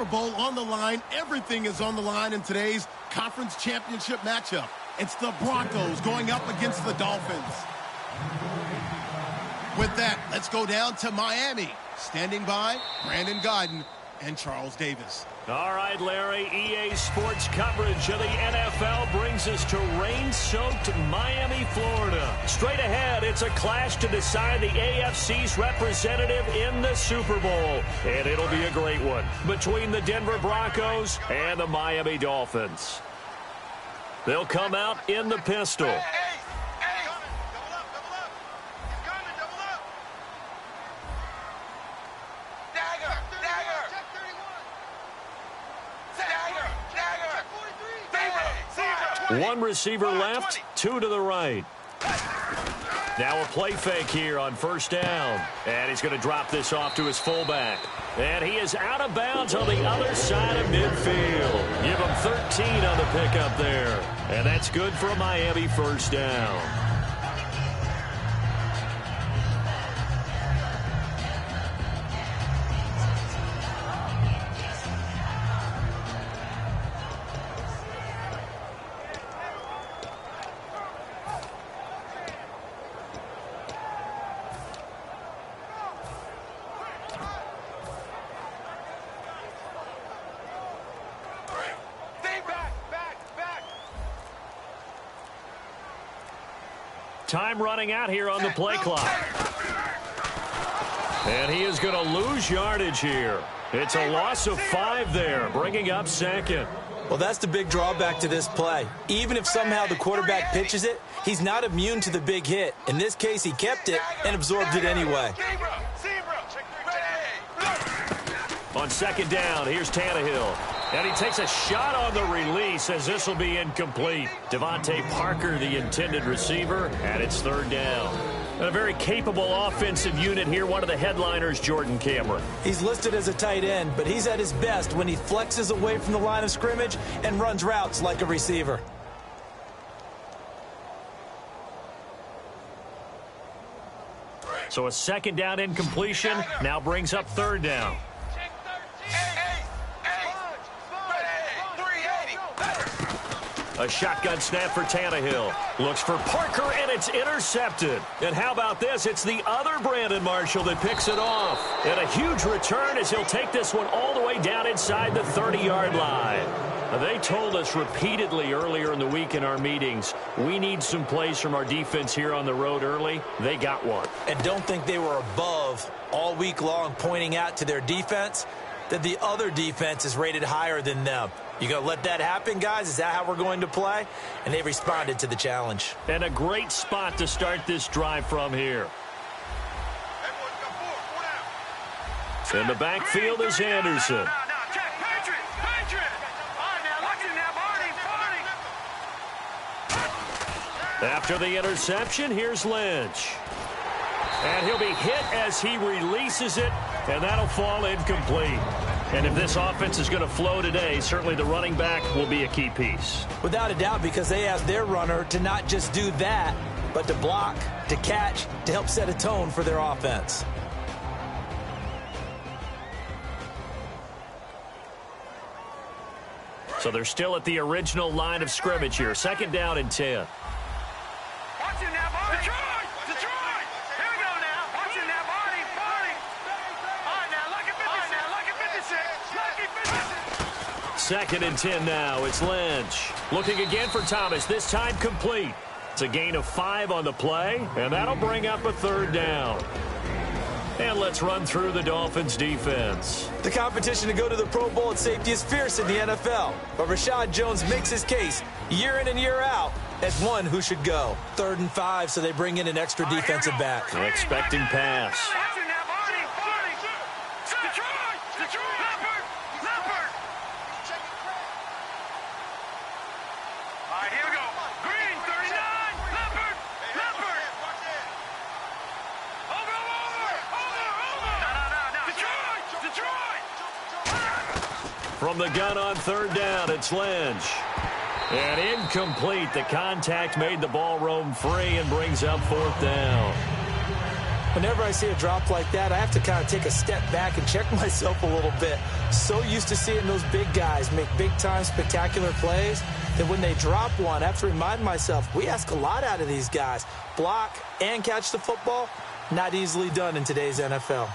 Super Bowl on the line. Everything is on the line in today's conference championship matchup. It's the Broncos going up against the Dolphins. With that, let's go down to Miami. Standing by, Brandon Gaudin and Charles Davis. All right, Larry, EA Sports coverage of the NFL brings us to rain-soaked Miami, Florida. Straight ahead, it's a clash to decide the AFC's representative in the Super Bowl. And it'll be a great one between the Denver Broncos and the Miami Dolphins. They'll come out in the pistol. One receiver left, two to the right. Now a play fake here on first down. And he's going to drop this off to his fullback. And he is out of bounds on the other side of midfield. Give him 13 on the pickup there. And that's good for a Miami first down. Time running out here on the play clock. And he is going to lose yardage here. It's a loss of 5 there, bringing up second. Well, that's the big drawback to this play. Even if somehow the quarterback pitches it, he's not immune to the big hit. In this case, he kept it and absorbed it anyway. On second down, here's Tannehill. And he takes a shot on the release as this will be incomplete. Devontae Parker, the intended receiver, and it's third down. And a very capable offensive unit here. One of the headliners, Jordan Cameron. He's listed as a tight end, but he's at his best when he flexes away from the line of scrimmage and runs routes like a receiver. So a second down incompletion now brings up third down. A shotgun snap for Tannehill. Looks for Parker, and it's intercepted. And how about this? It's the other Brandon Marshall that picks it off. And a huge return as he'll take this one all the way down inside the 30-yard line. They told us repeatedly earlier in the week in our meetings, we need some plays from our defense here on the road early. They got one. And don't think they were above all week long pointing out to their defense that the other defense is rated higher than them. You going to let that happen, guys? Is that how we're going to play? And they responded to the challenge. And a great spot to start this drive from here. In the backfield is Anderson. After the interception, here's Lynch. And he'll be hit as he releases it, and that'll fall incomplete. And if this offense is going to flow today, certainly the running back will be a key piece. Without a doubt, because they asked their runner to not just do that, but to block, to catch, to help set a tone for their offense. So they're still at the original line of scrimmage here. Second down and 10. Second and 10 now. It's Lynch. Looking again for Thomas. This time complete. It's a gain of 5 on the play, and that'll bring up a third down. And let's run through the Dolphins' defense. The competition to go to the Pro Bowl at safety is fierce in the NFL. But Rashad Jones makes his case year in and year out as one who should go. 3rd and 5, so they bring in an extra defensive back. Expecting pass. From the gun on third down, it's Lynch. And incomplete. The contact made the ball roam free and brings up 4th down. Whenever I see a drop like that, I have to kind of take a step back and check myself a little bit. So used to seeing those big guys make big-time spectacular plays that when they drop one, I have to remind myself, we ask a lot out of these guys. Block and catch the football, not easily done in today's NFL.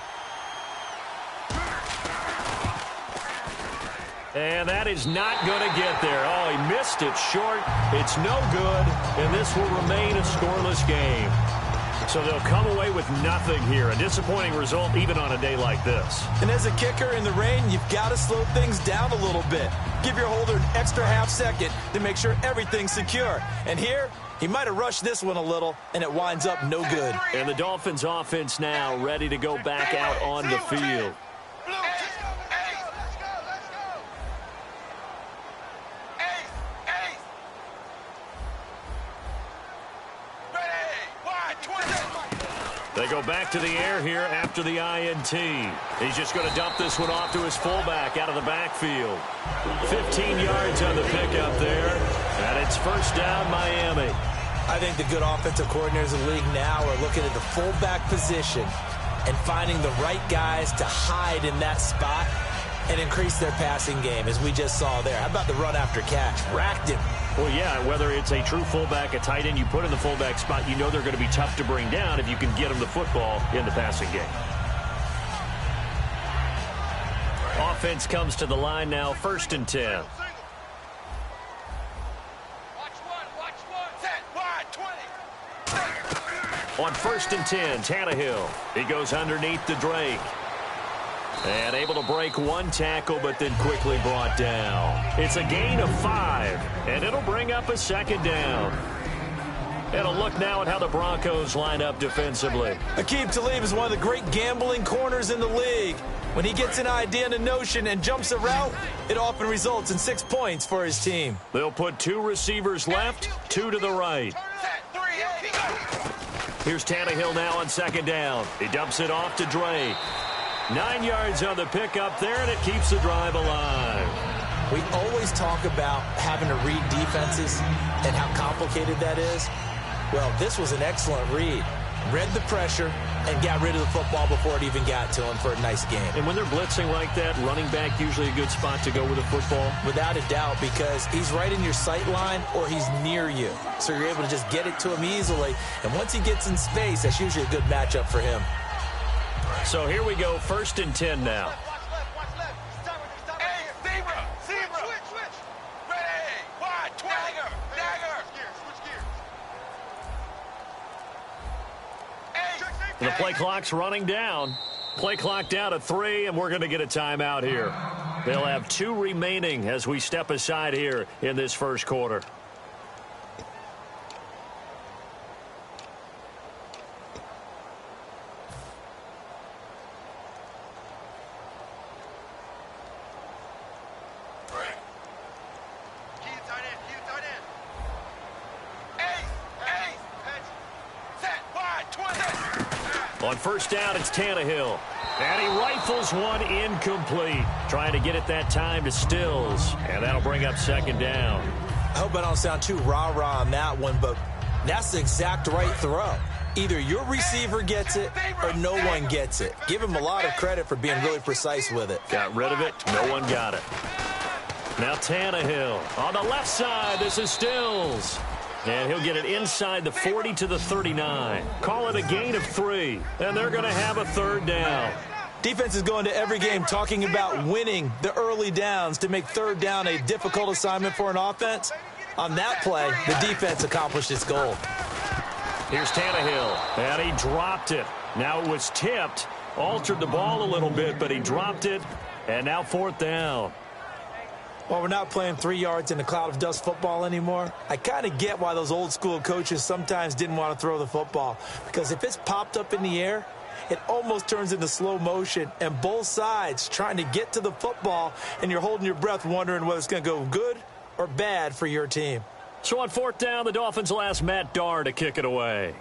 And that is not going to get there. Oh, he missed it short. It's no good, and this will remain a scoreless game. So they'll come away with nothing here. A disappointing result even on a day like this. And as a kicker in the rain, you've got to slow things down a little bit. Give your holder an extra half second to make sure everything's secure. And here, he might have rushed this one a little, and it winds up no good. And the Dolphins offense now ready to go back out on the field. They go back to the air here after the INT. He's just going to dump this one off to his fullback out of the backfield. 15 yards on the pickup there, and it's first down Miami. I think the good offensive coordinators in the league now are looking at the fullback position and finding the right guys to hide in that spot and increase their passing game, as we just saw there. How about the run after catch? Racked him. Well, yeah, whether it's a true fullback, a tight end you put in the fullback spot, you know they're going to be tough to bring down if you can get them the football in the passing game. Offense comes to the line now, 1st and 10. On 1st and 10, Tannehill. He goes underneath to Drake. And able to break one tackle, but then quickly brought down. It's a gain of 5, and it'll bring up a 2nd down. And a look now at how the Broncos line up defensively. Aqib Talib is one of the great gambling corners in the league. When he gets an idea and a notion and jumps a route, it often results in 6 points for his team. They'll put 2 receivers left, 2 to the right. Here's Tannehill now on 2nd down. He dumps it off to Drake. 9 yards on the pickup there, and it keeps the drive alive. We always talk about having to read defenses and how complicated that is. Well, this was an excellent read. Read the pressure and got rid of the football before it even got to him for a nice game. And when they're blitzing like that, running back usually a good spot to go with the football? Without a doubt, because he's right in your sight line or he's near you. So you're able to just get it to him easily. And once he gets in space, that's usually a good matchup for him. So here we go, 1st and 10 now. The play clock's running down. Play clock down to 3, and we're going to get a timeout here. They'll have 2 remaining as we step aside here in this first quarter. On 1st down, it's Tannehill. And he rifles one incomplete. Trying to get it that time to Stills. And that'll bring up 2nd down. I hope I don't sound too rah-rah on that one, but that's the exact right throw. Either your receiver gets it or no one gets it. Give him a lot of credit for being really precise with it. Got rid of it. No one got it. Now Tannehill on the left side. This is Stills. And he'll get it inside the 40 to the 39. Call it a gain of 3. And they're going to have a 3rd down. Defense is going to every game talking about winning the early downs to make 3rd down a difficult assignment for an offense. On that play, the defense accomplished its goal. Here's Tannehill. And he dropped it. Now it was tipped. Altered the ball a little bit, but he dropped it. And now 4th down. Well, we're not playing 3 yards in a cloud of dust football anymore. I kind of get why those old school coaches sometimes didn't want to throw the football. Because if it's popped up in the air, it almost turns into slow motion. And both sides trying to get to the football, and you're holding your breath wondering whether it's going to go good or bad for your team. So on 4th down, the Dolphins will ask Matt Darr to kick it away.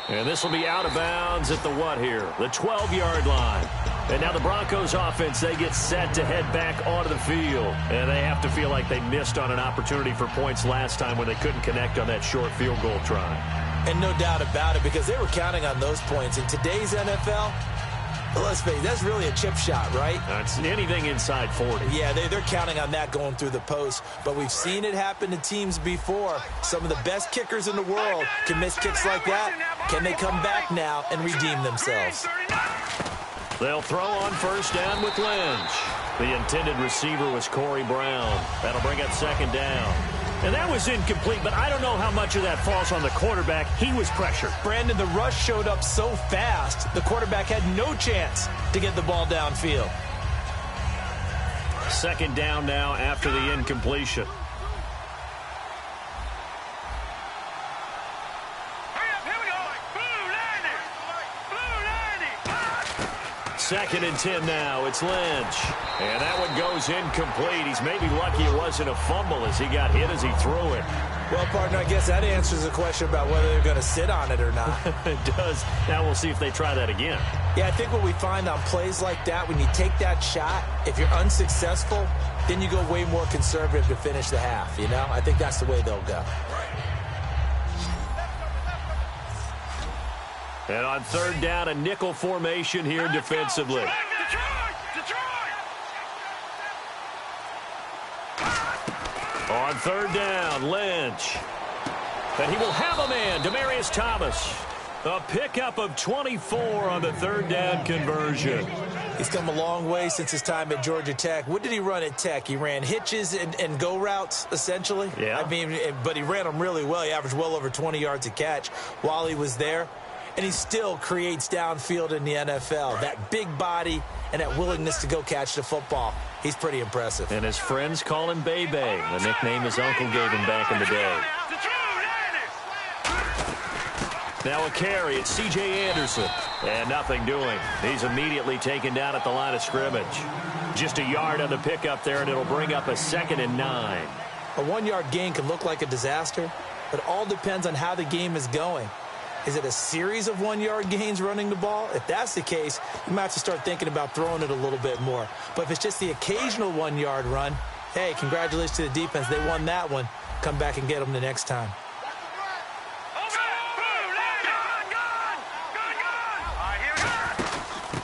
And this will be out of bounds at the what here? The 12-yard line. And now the Broncos offense, they get set to head back onto the field. And they have to feel like they missed on an opportunity for points last time when they couldn't connect on that short field goal try. And no doubt about it, because they were counting on those points. In today's NFL, let's face it, that's really a chip shot, right? That's anything inside 40. Yeah, they're counting on that going through the post. But we've seen it happen to teams before. Some of the best kickers in the world can miss kicks like that. Can they come back now and redeem themselves? They'll throw on first down with Lynch. The intended receiver was Corey Brown. That'll bring up second down. And that was incomplete, but I don't know how much of that falls on the quarterback. He was pressured. Brandon, the rush showed up so fast, the quarterback had no chance to get the ball downfield. Second down now after the incompletion. Second and 10 now. It's Lynch. And that one goes incomplete. He's maybe lucky it wasn't a fumble as he got hit as he threw it. Well, partner, I guess that answers the question about whether they're going to sit on it or not. It does. Now we'll see if they try that again. Yeah, I think what we find on plays like that, when you take that shot, if you're unsuccessful, then you go way more conservative to finish the half, you know? I think that's the way they'll go. And on third down, a nickel formation here defensively. On third down, Lynch. And he will have a man, Demaryius Thomas. A pickup of 24 on the third down conversion. He's come a long way since his time at Georgia Tech. What did he run at Tech? He ran hitches and go routes, essentially. Yeah. I mean, but he ran them really well. He averaged well over 20 yards a catch while he was there. And he still creates downfield in the NFL. That big body and that willingness to go catch the football. He's pretty impressive. And his friends call him Bebe, the nickname his uncle gave him back in the day. Now a carry. It's C.J. Anderson. And nothing doing. He's immediately taken down at the line of scrimmage. Just a yard on the pickup there, and it'll bring up a 2nd and 9. A 1-yard gain can look like a disaster, but it all depends on how the game is going. Is it a series of 1-yard gains running the ball? If that's the case, you might have to start thinking about throwing it a little bit more. But if it's just the occasional 1-yard run, hey, congratulations to the defense. They won that one. Come back and get them the next time.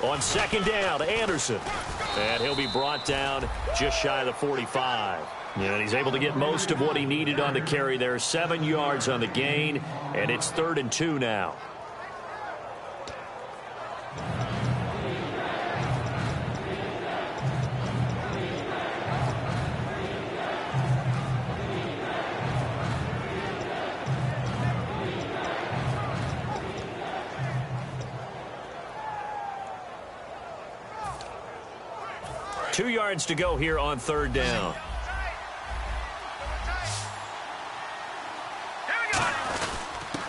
On second down, Anderson. And he'll be brought down just shy of the 45. And he's able to get most of what he needed on the carry there. 7 yards on the gain, and it's 3rd and 2 now. Two yards to go here on third down.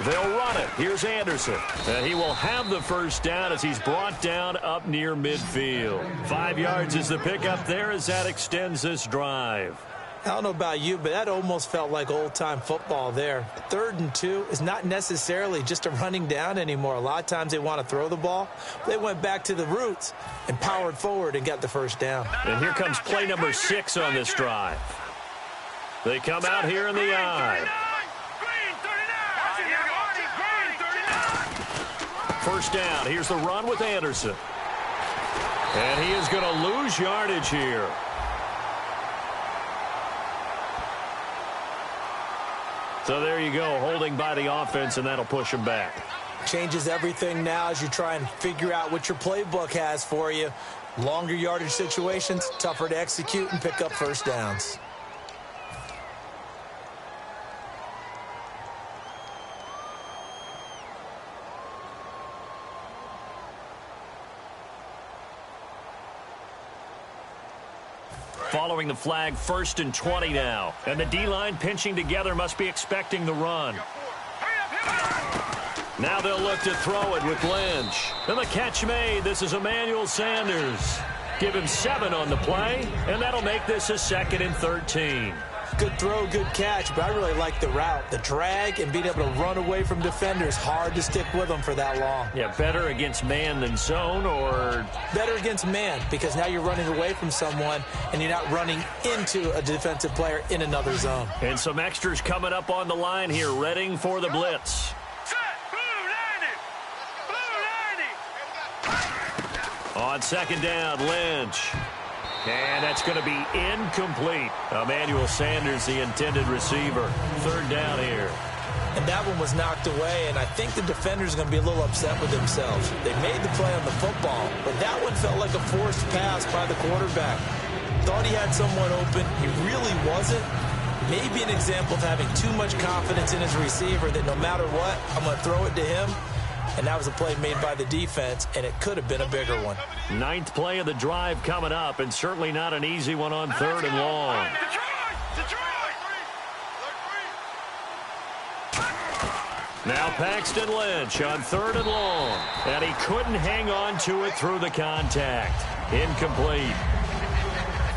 They'll run it. Here's Anderson. And he will have the first down as he's brought down up near midfield. 5 yards is the pickup there as that extends this drive. I don't know about you, but that almost felt like old-time football there. 3rd and 2 is not necessarily just a running down anymore. A lot of times they want to throw the ball. They went back to the roots and powered forward and got the first down. And here comes play number 6 on this drive. They come out here in the eye. First down. Here's the run with Anderson. And he is going to lose yardage here. So there you go, holding by the offense, and that'll push him back. Changes everything now as you try and figure out what your playbook has for you. Longer yardage situations, tougher to execute and pick up first downs. Following the flag, 1st and 20 now. And the D-line pinching together must be expecting the run. Now they'll look to throw it with Lynch. And the catch made. This is Emmanuel Sanders. Give him 7 on the play, and that'll make this a 2nd and 13. Good throw, good catch, but I really like the route. The drag and being able to run away from defenders, hard to stick with them for that long. Yeah, better against man than zone, or? Better against man, because now you're running away from someone and you're not running into a defensive player in another zone. And some extras coming up on the line here, readying for the blitz. On second down, Lynch. And that's going to be incomplete. Emmanuel Sanders, the intended receiver. Third down here. And that one was knocked away, and I think the defender's going to be a little upset with themselves. They made the play on the football, but that one felt like a forced pass by the quarterback. Thought he had someone open. He really wasn't. Maybe an example of having too much confidence in his receiver that no matter what, I'm going to throw it to him. And that was a play made by the defense, and it could have been a bigger one. Ninth play of the drive coming up, and certainly not an easy one on third and long. Now Paxton Lynch on third and long, and he couldn't hang on to it through the contact. Incomplete.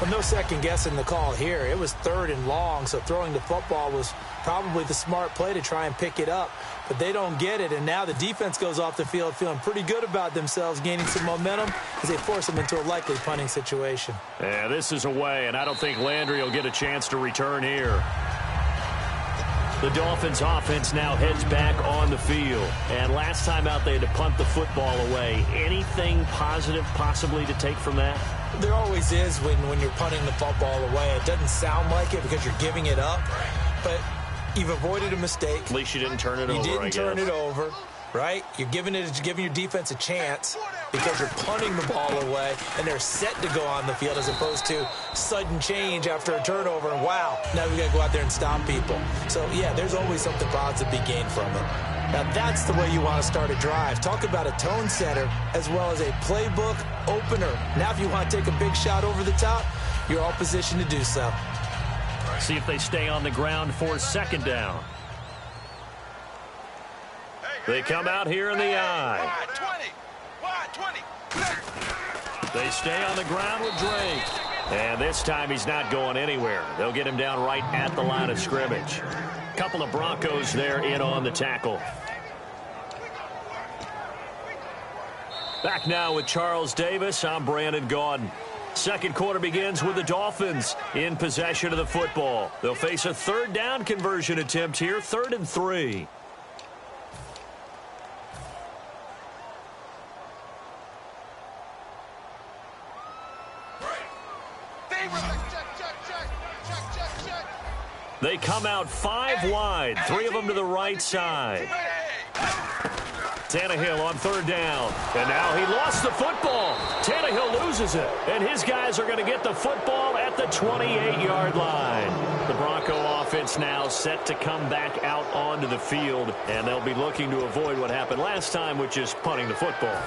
Well, no second guessing the call here. It was third and long, so throwing the football was probably the smart play to try and pick it up. But they don't get it, and now the defense goes off the field feeling pretty good about themselves, gaining some momentum as they force them into a likely punting situation. Yeah, this is away, and I don't think Landry will get a chance to return here. The Dolphins offense now heads back on the field. And last time out, they had to punt the football away. Anything positive possibly to take from that? There always is when you're punting the football away. It doesn't sound like it because you're giving it up, but you've avoided a mistake. At least you didn't turn it over, I guess. You didn't turn it over, right? You're giving your defense a chance because you're punting the ball away, and they're set to go on the field as opposed to sudden change after a turnover, and wow, now we got to go out there and stop people. So, yeah, there's always something positive to be gained from it. Now, that's the way you want to start a drive. Talk about a tone setter as well as a playbook opener. Now, if you want to take a big shot over the top, you're all positioned to do so. See if they stay on the ground for second down. They come out here in the eye. They stay on the ground with Drake. And this time he's not going anywhere. They'll get him down right at the line of scrimmage. Couple of Broncos there in on the tackle. Back now with Charles Davis. I'm Brandon Gaudin. Second quarter begins with the Dolphins in possession of the football. They'll face a third down conversion attempt here, 3rd and 3. They come out 5 wide, 3 of them to the right side. Tannehill on third down, and now he lost the football. Tannehill loses it, and his guys are going to get the football at the 28-yard line. The Bronco offense now set to come back out onto the field, and they'll be looking to avoid what happened last time, which is punting the football.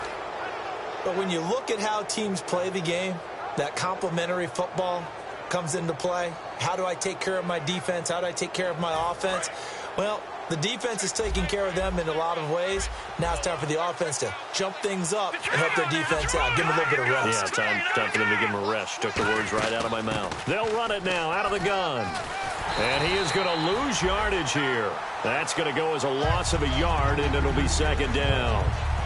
But when you look at how teams play the game, that complementary football comes into play. How do I take care of my defense? How do I take care of my offense? Well, the defense is taking care of them in a lot of ways. Now it's time for the offense to jump things up and help their defense out. Give them a little bit of rest. Yeah, time for them to give them a rest. Took the words right out of my mouth. They'll run it now out of the gun. And he is going to lose yardage here. That's going to go as a loss of a yard, and it'll be second down.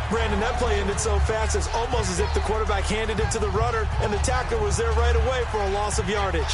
Brandon, that play ended so fast, it's almost as if the quarterback handed it to the runner, and the tackler was there right away for a loss of yardage.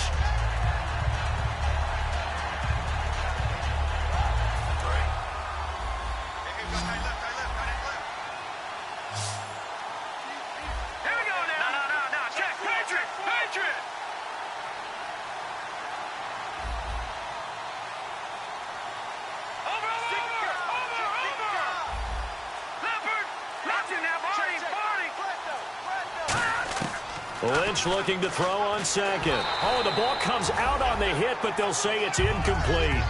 Lynch looking to throw on second. Oh, the ball comes out on the hit, but they'll say it's incomplete.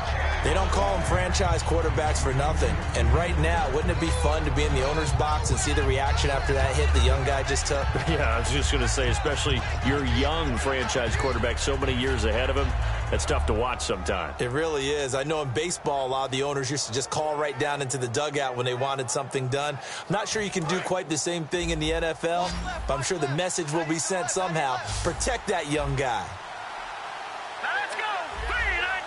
They don't call them franchise quarterbacks for nothing. And right now, wouldn't it be fun to be in the owner's box and see the reaction after that hit the young guy just took? Yeah, I was just going to say, especially your young franchise quarterback so many years ahead of him, that's tough to watch sometimes. It really is. I know in baseball, a lot of the owners used to just call right down into the dugout when they wanted something done. I'm not sure you can do quite the same thing in the NFL, but I'm sure the message will be sent somehow. Protect that young guy. Now let's go. 3, 9,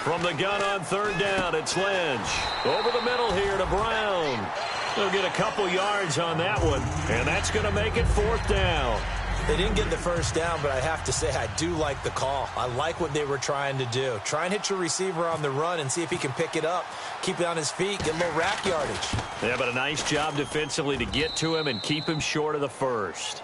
From the gun on third down, it's Lynch. Over the middle here to Brown. They'll get a couple yards on that one, and that's going to make it fourth down. They didn't get the first down, but I have to say I do like the call. I like what they were trying to do. Try and hit your receiver on the run and see if he can pick it up. Keep it on his feet, get a little rack yardage. Yeah, but a nice job defensively to get to him and keep him short of the first.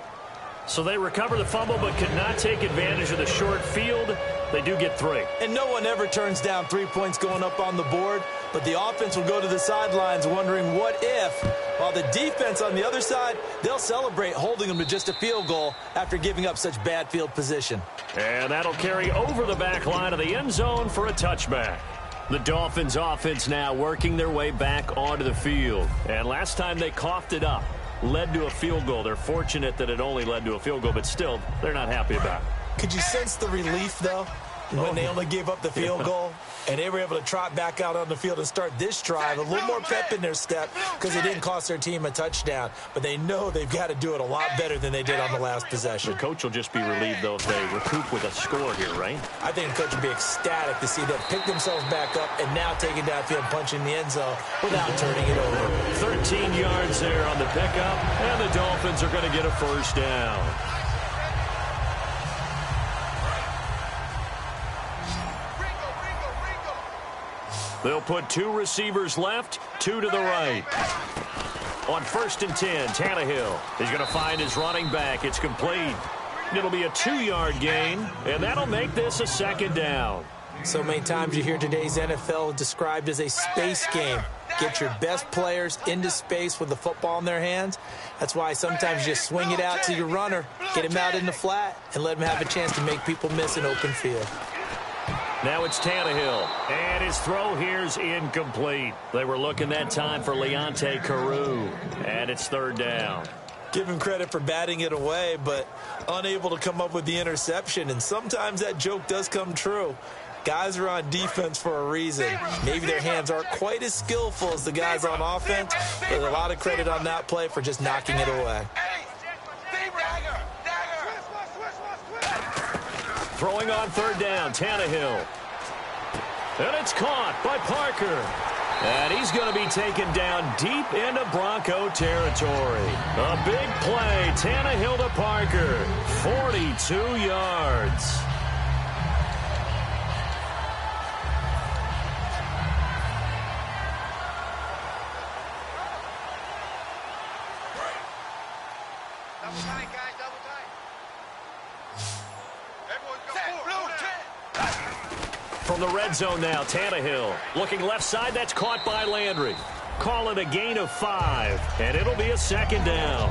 So they recover the fumble but could not take advantage of the short field. They do get 3. And no one ever turns down 3 points going up on the board, but the offense will go to the sidelines wondering what if, while the defense on the other side, they'll celebrate holding them to just a field goal after giving up such bad field position. And that'll carry over the back line of the end zone for a touchback. The Dolphins offense now working their way back onto the field. And last time they coughed it up, led to a field goal. They're fortunate that it only led to a field goal, but still, they're not happy about it. Could you sense the relief, though, when they only gave up the field goal and they were able to trot back out on the field and start this drive? A little more pep in their step because it didn't cost their team a touchdown. But they know they've got to do it a lot better than they did on the last possession. The coach will just be relieved, though, if they recoup with a score here, right? I think the coach will be ecstatic to see them pick themselves back up and now take it downfield and punch in the end zone without turning it over. 13 yards there on the pickup, and the Dolphins are going to get a first down. They'll put 2 receivers left, 2 to the right. On 1st and 10, Tannehill is going to find his running back. It's complete. It'll be a 2-yard gain, and that'll make this a second down. So many times you hear today's NFL described as a space game. Get your best players into space with the football in their hands. That's why sometimes you just swing it out to your runner, get him out in the flat, and let him have a chance to make people miss an open field. Now it's Tannehill, and his throw here's incomplete. They were looking that time for Leonte Carew, and it's 3rd down. Give him credit for batting it away, but unable to come up with the interception, and sometimes that joke does come true. Guys are on defense for a reason. Maybe their hands aren't quite as skillful as the guys on offense, but a lot of credit on that play for just knocking it away. Throwing on 3rd down, Tannehill. And it's caught by Parker. And he's going to be taken down deep into Bronco territory. A big play, Tannehill to Parker. 42 yards. From the red zone now, Tannehill. Looking left side, that's caught by Landry. Call it a gain of 5, and it'll be a second down.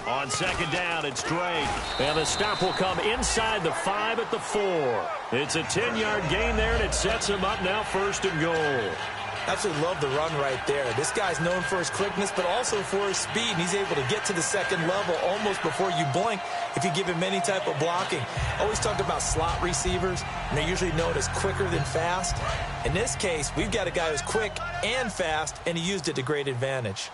On 2nd down, it's Drake. And the stop will come inside the 5 at the 4. It's a 10-yard gain there, and it sets him up now 1st and goal. Absolutely love the run right there. This guy's known for his quickness, but also for his speed, and he's able to get to the second level almost before you blink if you give him any type of blocking. Always talk about slot receivers, and they're usually known as quicker than fast. In this case, we've got a guy who's quick and fast, and he used it to great advantage.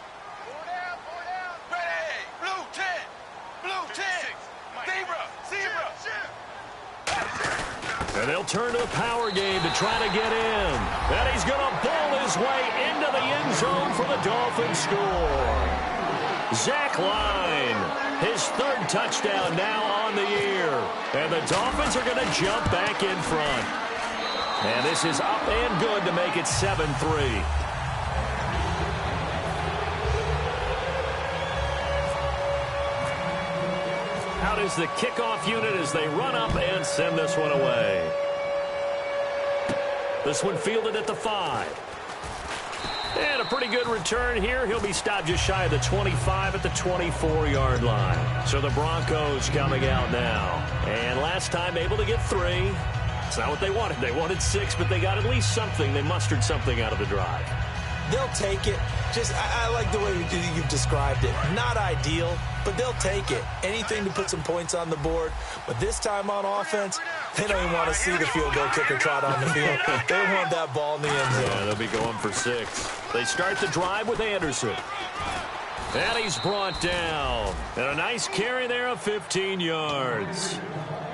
And they'll turn to the power game to try to get in. And he's going to bowl his way into the end zone for the Dolphins score. Zach Line, his 3rd touchdown now on the year. And the Dolphins are going to jump back in front. And this is up and good to make it 7-3. Out is the kickoff unit as they run up and send this one away. This one fielded at the 5. And a pretty good return here. He'll be stopped just shy of the 25 at the 24-yard line. So the Broncos coming out now. And last time able to get 3. It's not what they wanted. They wanted 6, but they got at least something. They mustered something out of the drive. They'll take it. I like the way you've described it. Not ideal, but they'll take it. Anything to put some points on the board. But this time on offense, they don't even want to see the field goal kicker trot on the field. They want that ball in the end zone. Yeah, they'll be going for 6. They start the drive with Anderson. And he's brought down. And a nice carry there of 15 yards.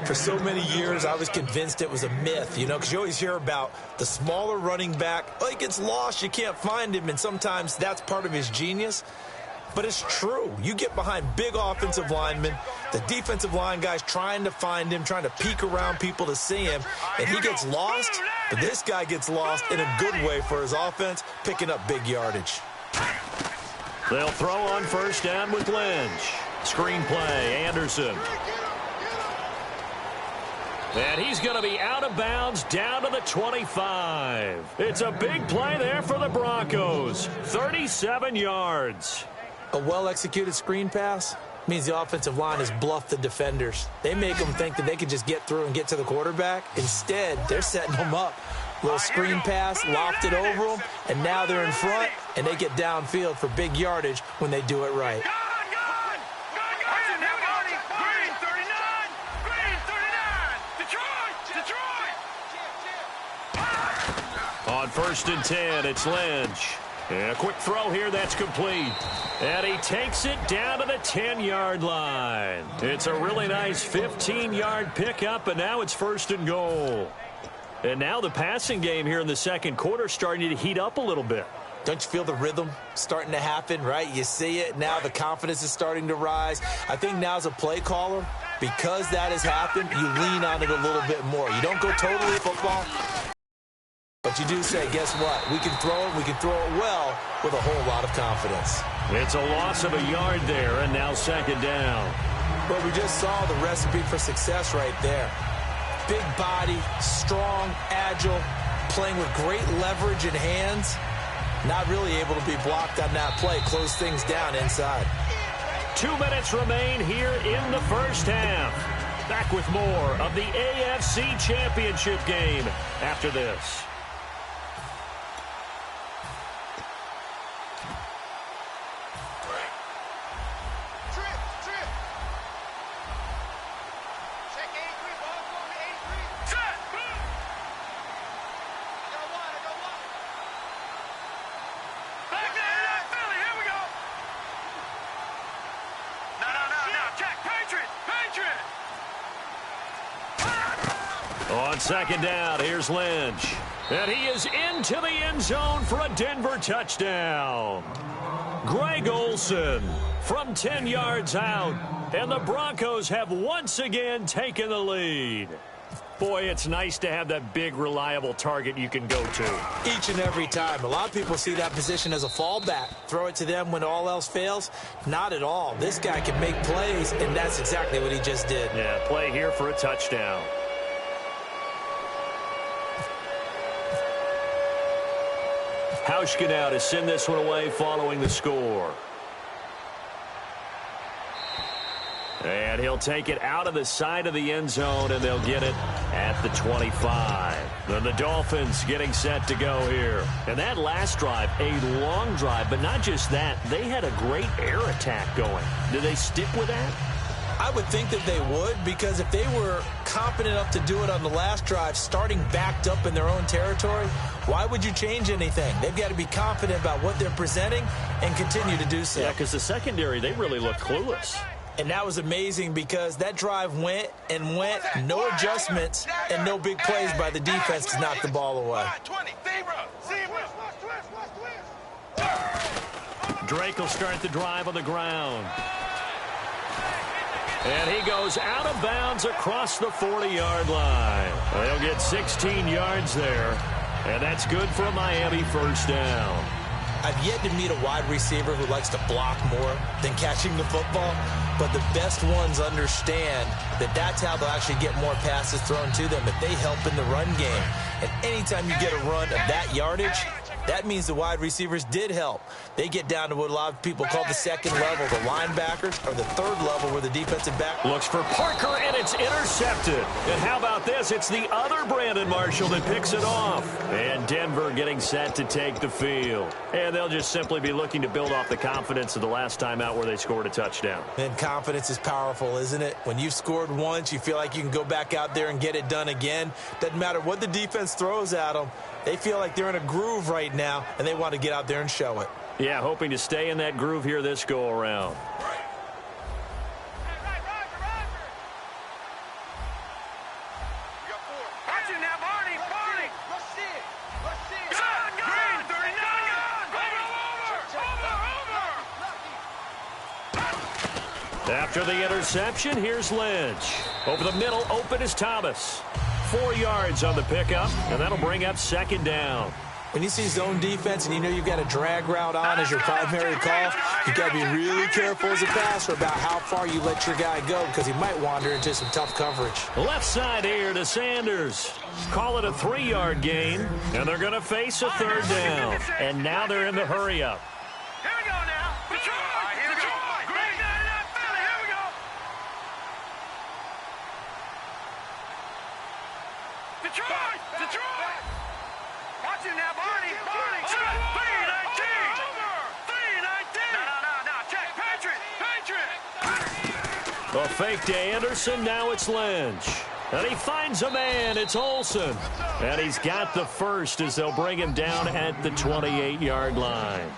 For so many years, I was convinced it was a myth, because you always hear about the smaller running back. Oh, he gets lost, you can't find him, and sometimes that's part of his genius. But it's true. You get behind big offensive linemen, the defensive line guys trying to find him, trying to peek around people to see him, and he gets lost. But this guy gets lost in a good way for his offense, picking up big yardage. They'll throw on first down with Lynch. Screen play, Anderson. And he's going to be out of bounds down to the 25. It's a big play there for the Broncos. 37 yards. A well-executed screen pass means the offensive line has bluffed the defenders. They make them think that they can just get through and get to the quarterback. Instead, they're setting them up. Little screen pass, lofted over them, and now they're in front, and they get downfield for big yardage when they do it right. On first and 10, it's Lynch. And a quick throw here, that's complete. And he takes it down to the 10-yard line. It's a really nice 15-yard pickup, and now it's first and goal. And now the passing game here in the second quarter starting to heat up a little bit. Don't you feel the rhythm starting to happen, right? You see it. Now the confidence is starting to rise. I think now as a play caller, because that has happened, you lean on it a little bit more. You don't go totally football, but you do say, guess what? We can throw it. We can throw it well with a whole lot of confidence. It's a loss of a yard there, and now second down. But we just saw the recipe for success right there. Big body, strong, agile, playing with great leverage in hands. Not really able to be blocked on that play. Close things down inside. 2 minutes remain here in the first half. Back with more of the AFC Championship game after this. On second down, here's Lynch. And he is into the end zone for a Denver touchdown. Greg Olsen from 10 yards out. And the Broncos have once again taken the lead. Boy, it's nice to have that big, reliable target you can go to. Each and every time. A lot of people see that position as a fallback. Throw it to them when all else fails. Not at all. This guy can make plays, and that's exactly what he just did. Yeah, play here for a touchdown. Hauschka now to send this one away following the score. And he'll take it out of the side of the end zone, and they'll get it at the 25. Then the Dolphins getting set to go here. And that last drive, a long drive, but not just that. They had a great air attack going. Do they stick with that? I would think that they would, because if they were competent enough to do it on the last drive, starting backed up in their own territory, why would you change anything? They've got to be confident about what they're presenting and continue to do so. Yeah, because the secondary, they really looked clueless. And that was amazing because that drive went and went, no adjustments, and no big plays by the defense to knock the ball away. Drake will start the drive on the ground. And he goes out of bounds across the 40-yard line. They'll get 16 yards there. And that's good for a Miami first down. I've yet to meet a wide receiver who likes to block more than catching the football. But the best ones understand that that's how they'll actually get more passes thrown to them if they help in the run game. And anytime you get a run of that yardage, That means the wide receivers did help. They get down to what a lot of people call the second level, the linebackers, or the third level where the defensive back looks for Parker, and it's intercepted. And how about this? It's the other Brandon Marshall that picks it off. And Denver getting set to take the field. And they'll just simply be looking to build off the confidence of the last time out where they scored a touchdown. And confidence is powerful, isn't it? When you've scored once, you feel like you can go back out there and get it done again. Doesn't matter what the defense throws at them. They feel like they're in a groove right now, and they want to get out there and show it. Yeah, hoping to stay in that groove here this go-around. After the interception, here's Lynch. Over the middle, open is Thomas. 4 yards on the pickup, and that'll bring up second down. When you see zone defense and you know you've got a drag route on as your primary call, you've got to be really careful as a passer about how far you let your guy go because he might wander into some tough coverage. Left side here to Sanders. Call it a 3-yard gain, and they're going to face a third down. And now they're in the hurry-up. Here we go now. Detroit! Here we go. Great. Here we go. Detroit! Detroit! Watch him now, Barney! 3-19! 3-19! No. Check. Patriot! A fake to Anderson. Now it's Lynch. And he finds a man. It's Olsen. And he's got the first as they'll bring him down at the 28-yard line.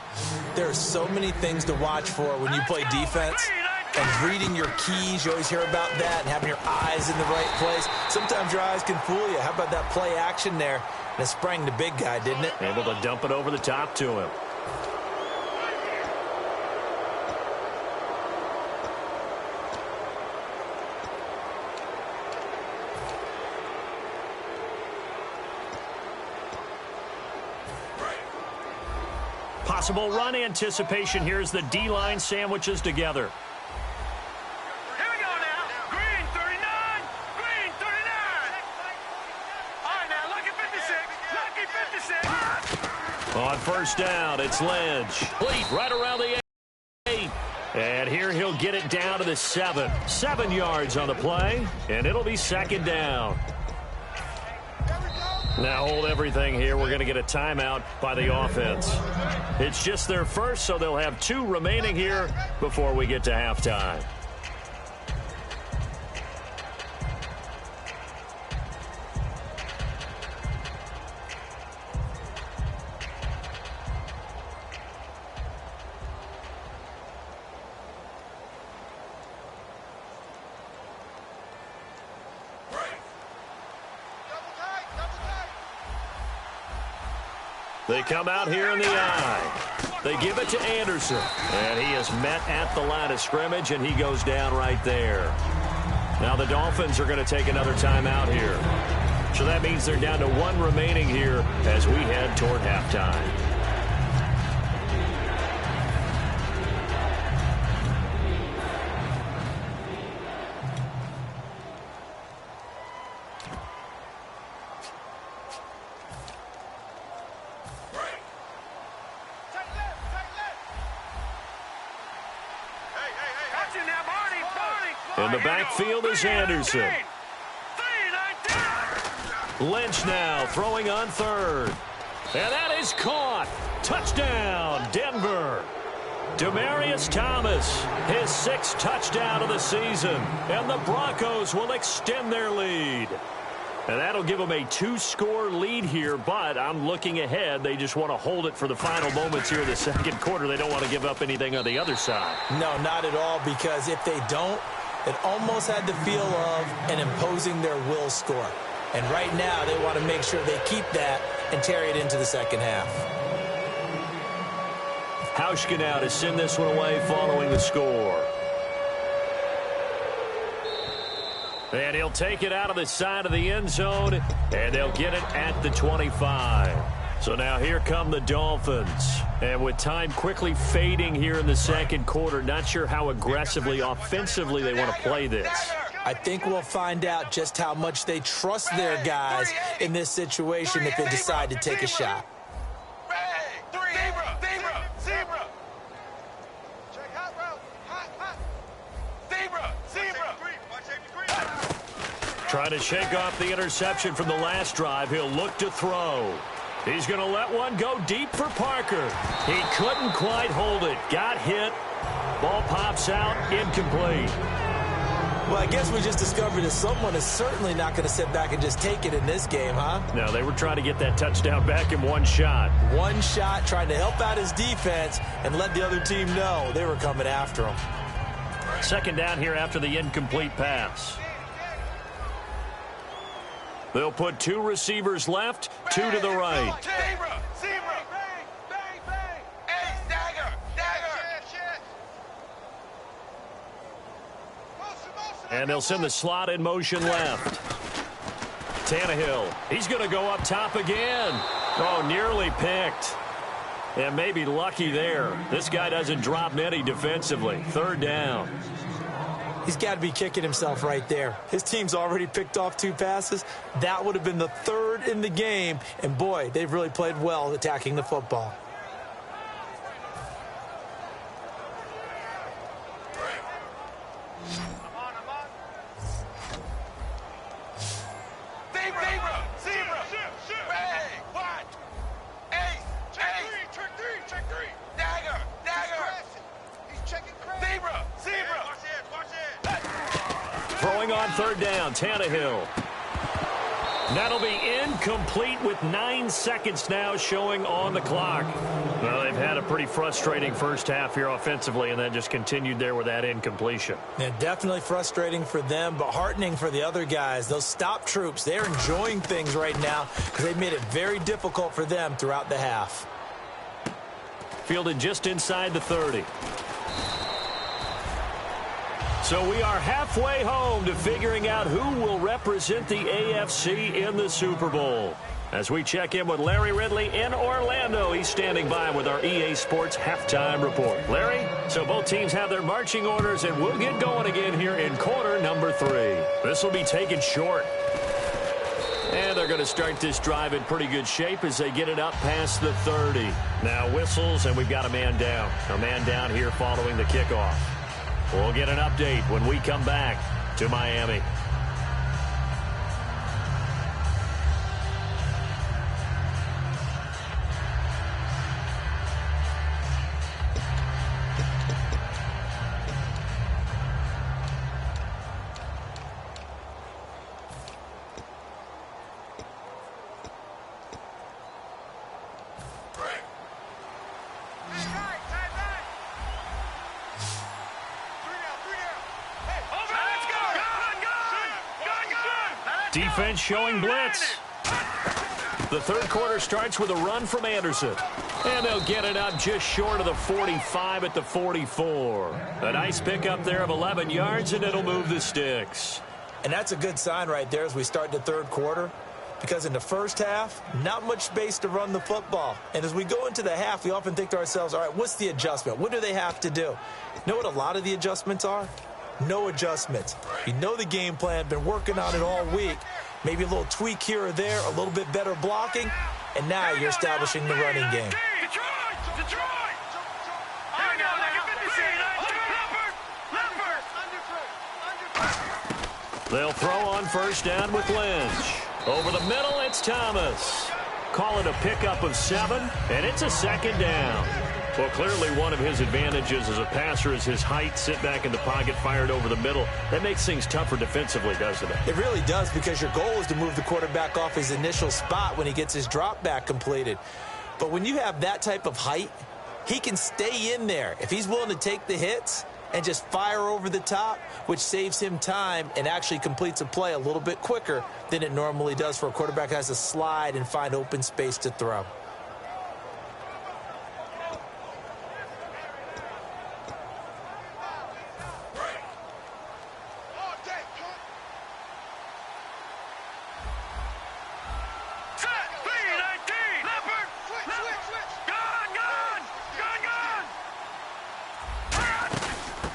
There are so many things to watch for when you play defense. And reading your keys, you always hear about that, and having your eyes in the right place. Sometimes your eyes can fool you. How about that play action there? And it sprang the big guy, didn't it? Able to dump it over the top to him. Possible run anticipation here as the D-line sandwiches together. Here we go now. Green 39. Green 39. All right now, lucky 56. Lucky 56. On first down, it's Lynch. Lead right around the 8. And here he'll get it down to the 7. 7 yards on the play, and it'll be second down. Now hold everything here. We're going to get a timeout by the offense. It's just their first, so they'll have 2 remaining here before we get to halftime. They come out here in the eye. They give it to Anderson. And he is met at the line of scrimmage, and he goes down right there. Now the Dolphins are going to take another timeout here. So that means they're down to 1 remaining here as we head toward halftime. In the backfield is Anderson. Lynch now throwing on third. And that is caught. Touchdown, Denver. Demaryius Thomas, his 6th touchdown of the season. And the Broncos will extend their lead. And that'll give them a 2-score lead here, but I'm looking ahead. They just want to hold it for the final moments here in the second quarter. They don't want to give up anything on the other side. No, not at all, because if they don't, it almost had the feel of an imposing their will score. And right now, they want to make sure they keep that and carry it into the second half. Hauschka now to send this one away following the score. And he'll take it out of the side of the end zone, and they'll get it at the 25. So now here come the Dolphins. And with time quickly fading here in the second quarter, not sure how aggressively, offensively they want to play this. I think we'll find out just how much they trust their guys in this situation if they decide to take a shot. Trying to shake off the interception from the last drive. He'll look to throw. He's going to let one go deep for Parker. He couldn't quite hold it. Got hit. Ball pops out. Incomplete. Well, I guess we just discovered that someone is certainly not going to sit back and just take it in this game, huh? No, they were trying to get that touchdown back in one shot. One shot, trying to help out his defense and let the other team know they were coming after him. Second down here after the incomplete pass. They'll put two receivers left, two to the right. Zebra! Zebra! Bang! Bang! Bang! Ace! Dagger! Dagger! And they'll send the slot in motion left. Tannehill. He's going to go up top again. Oh, nearly picked. And maybe lucky there. This guy doesn't drop many defensively. Third down. He's got to be kicking himself right there. His team's already picked off two passes. That would have been the third in the game. And, boy, they've really played well attacking the football. Throwing on third down, Tannehill. That'll be incomplete with 9 seconds now showing on the clock. Well, they've had a pretty frustrating first half here offensively and then just continued there with that incompletion. Yeah, definitely frustrating for them, but heartening for the other guys. Those stop troops, they're enjoying things right now because they've made it very difficult for them throughout the half. Fielded just inside the 30. So we are halfway home to figuring out who will represent the AFC in the Super Bowl. As we check in with Larry Ridley in Orlando, he's standing by with our EA Sports Halftime Report. Larry, so both teams have their marching orders, and we'll get going again here in quarter number 3. This will be taken short. And they're going to start this drive in pretty good shape as they get it up past the 30. Now whistles, and we've got a man down. A man down here following the kickoff. We'll get an update when we come back to Miami. Defense showing blitz. The third quarter starts with a run from Anderson. And they'll get it up just short of the 45 at the 44. A nice pickup there of 11 yards, and it'll move the sticks. And that's a good sign right there as we start the third quarter. Because in the first half, not much space to run the football. And as we go into the half, we often think to ourselves, all right, what's the adjustment? What do they have to do? You know what a lot of the adjustments are? No adjustments. You know the game plan, been working on it all week. Maybe a little tweak here or there, a little bit better blocking, and now you're establishing the running game. They'll throw on first down with Lynch. Over the middle, it's Thomas. Call it a pickup of 7, and it's a second down. Well, clearly one of his advantages as a passer is his height, sit back in the pocket, fired over the middle. That makes things tougher defensively, doesn't it? It really does, because your goal is to move the quarterback off his initial spot when he gets his drop back completed. But when you have that type of height, he can stay in there. If he's willing to take the hits and just fire over the top, which saves him time and actually completes a play a little bit quicker than it normally does for a quarterback that has to slide and find open space to throw.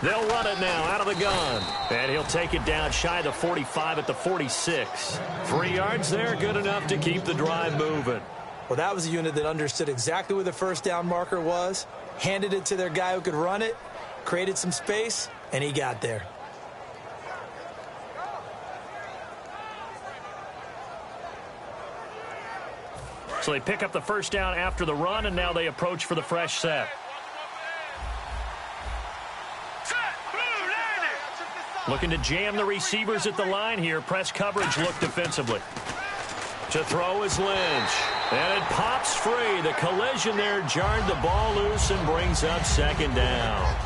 They'll run it now out of the gun. And he'll take it down shy of the 45 at the 46. 3 yards there, good enough to keep the drive moving. Well, that was a unit that understood exactly where the first down marker was, handed it to their guy who could run it, created some space, and he got there. So they pick up the first down after the run, and now they approach for the fresh set. Looking to jam the receivers at the line here. Press coverage look defensively. To throw is Lynch. And it pops free. The collision there jarred the ball loose and brings up second down.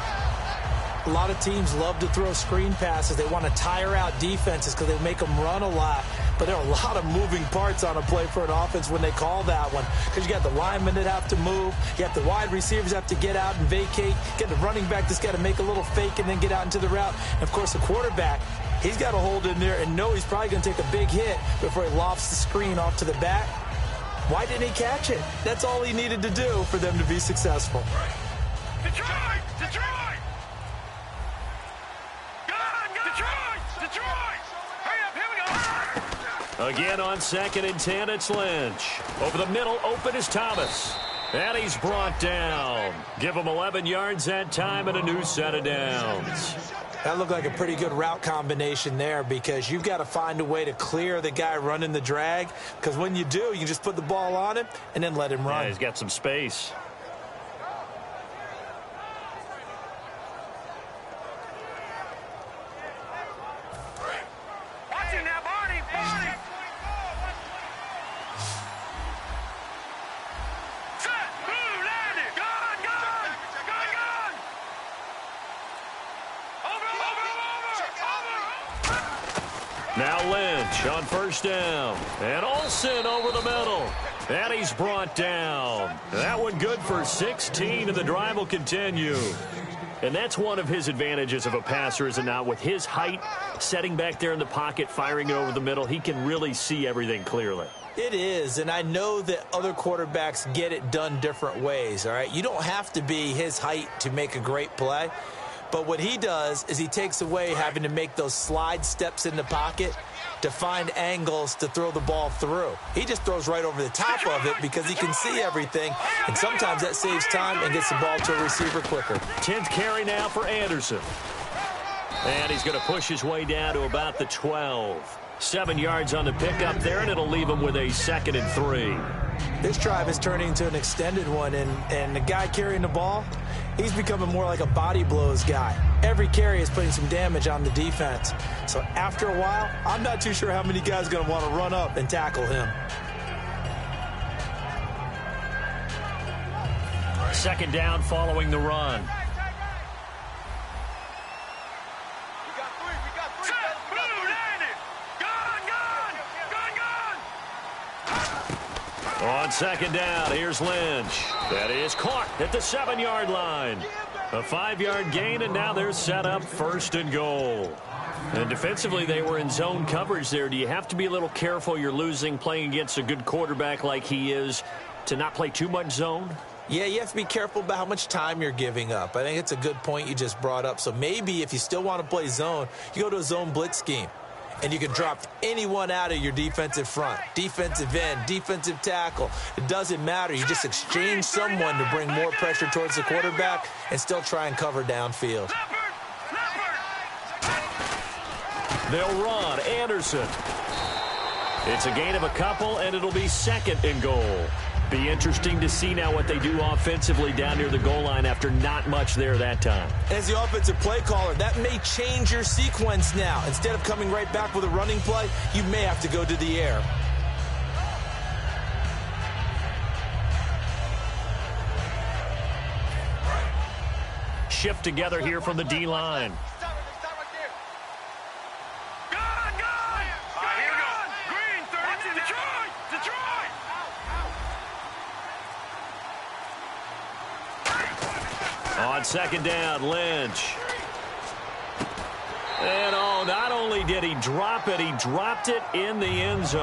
A lot of teams love to throw screen passes. They want to tire out defenses because they make them run a lot. But there are a lot of moving parts on a play for an offense when they call that one. Because you got the linemen that have to move. You have the wide receivers have to get out and vacate. You got the running back that's got to make a little fake and then get out into the route. And, of course, the quarterback, he's got to hold in there and know he's probably going to take a big hit before he lofts the screen off to the back. Why didn't he catch it? That's all he needed to do for them to be successful. Detroit! Detroit! Detroit! Hurry up, here we go! Again on 2nd and 10, it's Lynch. Over the middle, open is Thomas. And he's brought down. Give him 11 yards that time and a new set of downs. That looked like a pretty good route combination there because you've got to find a way to clear the guy running the drag. Because when you do, you just put the ball on him and then let him run. Yeah, he's got some space. Now Lynch on first down. And Olsen over the middle. And he's brought down. That one good for 16, and the drive will continue. And that's one of his advantages of a passer, is it not? With his height, setting back there in the pocket, firing it over the middle, he can really see everything clearly. It is, and I know that other quarterbacks get it done different ways, all right? You don't have to be his height to make a great play. But what he does is he takes away having to make those slide steps in the pocket to find angles to throw the ball through. He just throws right over the top of it because he can see everything, and sometimes that saves time and gets the ball to a receiver quicker. 10th carry now for Anderson. And he's going to push his way down to about the 12. 7 yards on the pickup there, and it'll leave him with a 2nd and 3. This drive is turning into an extended one, and the guy carrying the ball, he's becoming more like a body blows guy. Every carry is putting some damage on the defense. So after a while, I'm not too sure how many guys are going to want to run up and tackle him. 2nd down following the run. On 2nd down, here's Lynch. That is caught at the 7-yard line. A 5-yard gain, and now they're set up 1st and goal. And defensively, they were in zone coverage there. Do you have to be a little careful? You're losing, playing against a good quarterback like he is, to not play too much zone? Yeah, you have to be careful about how much time you're giving up. I think it's a good point you just brought up. So maybe if you still want to play zone, you go to a zone blitz scheme. And you can drop anyone out of your defensive front, defensive end, defensive tackle. It doesn't matter. You just exchange someone to bring more pressure towards the quarterback and still try and cover downfield. They'll run. Anderson. It's a gain of a couple, and it'll be 2nd and goal. Be interesting to see now what they do offensively down near the goal line after not much there that time. As the offensive play caller, that may change your sequence now. Instead of coming right back with a running play, you may have to go to the air. Shift together here from the D-line. On 2nd down, Lynch. And not only did he drop it, he dropped it in the end zone.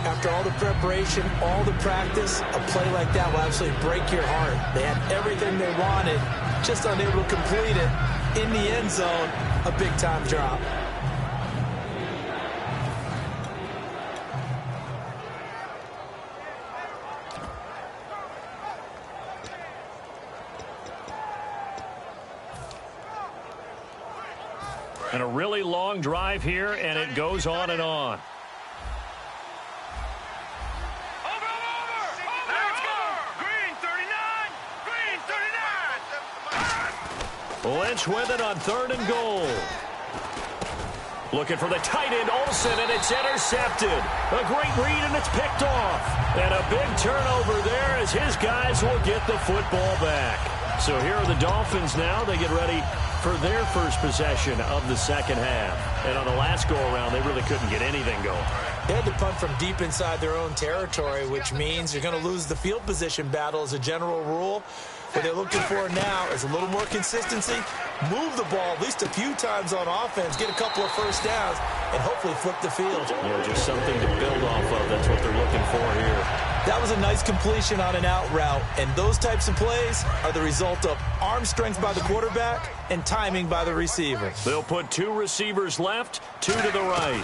After all the preparation, all the practice, a play like that will absolutely break your heart. They had everything they wanted, just unable to complete it. In the end zone, a big-time drop. And a really long drive here, and it goes on and on. Lynch with it on 3rd and goal. Looking for the tight end, Olsen, and it's intercepted. A great read, and it's picked off. And a big turnover there as his guys will get the football back. So here are the Dolphins now. They get ready for their first possession of the second half. And on the last go-around, they really couldn't get anything going. They had to punt from deep inside their own territory, which means you're going to lose the field position battle as a general rule. What they're looking for now is a little more consistency, move the ball at least a few times on offense, get a couple of first downs, and hopefully flip the field. Yeah, just something to build off of. That's what they're looking for here. That was a nice completion on an out route, and those types of plays are the result of arm strength by the quarterback and timing by the receiver. They'll put 2 receivers left, 2 to the right.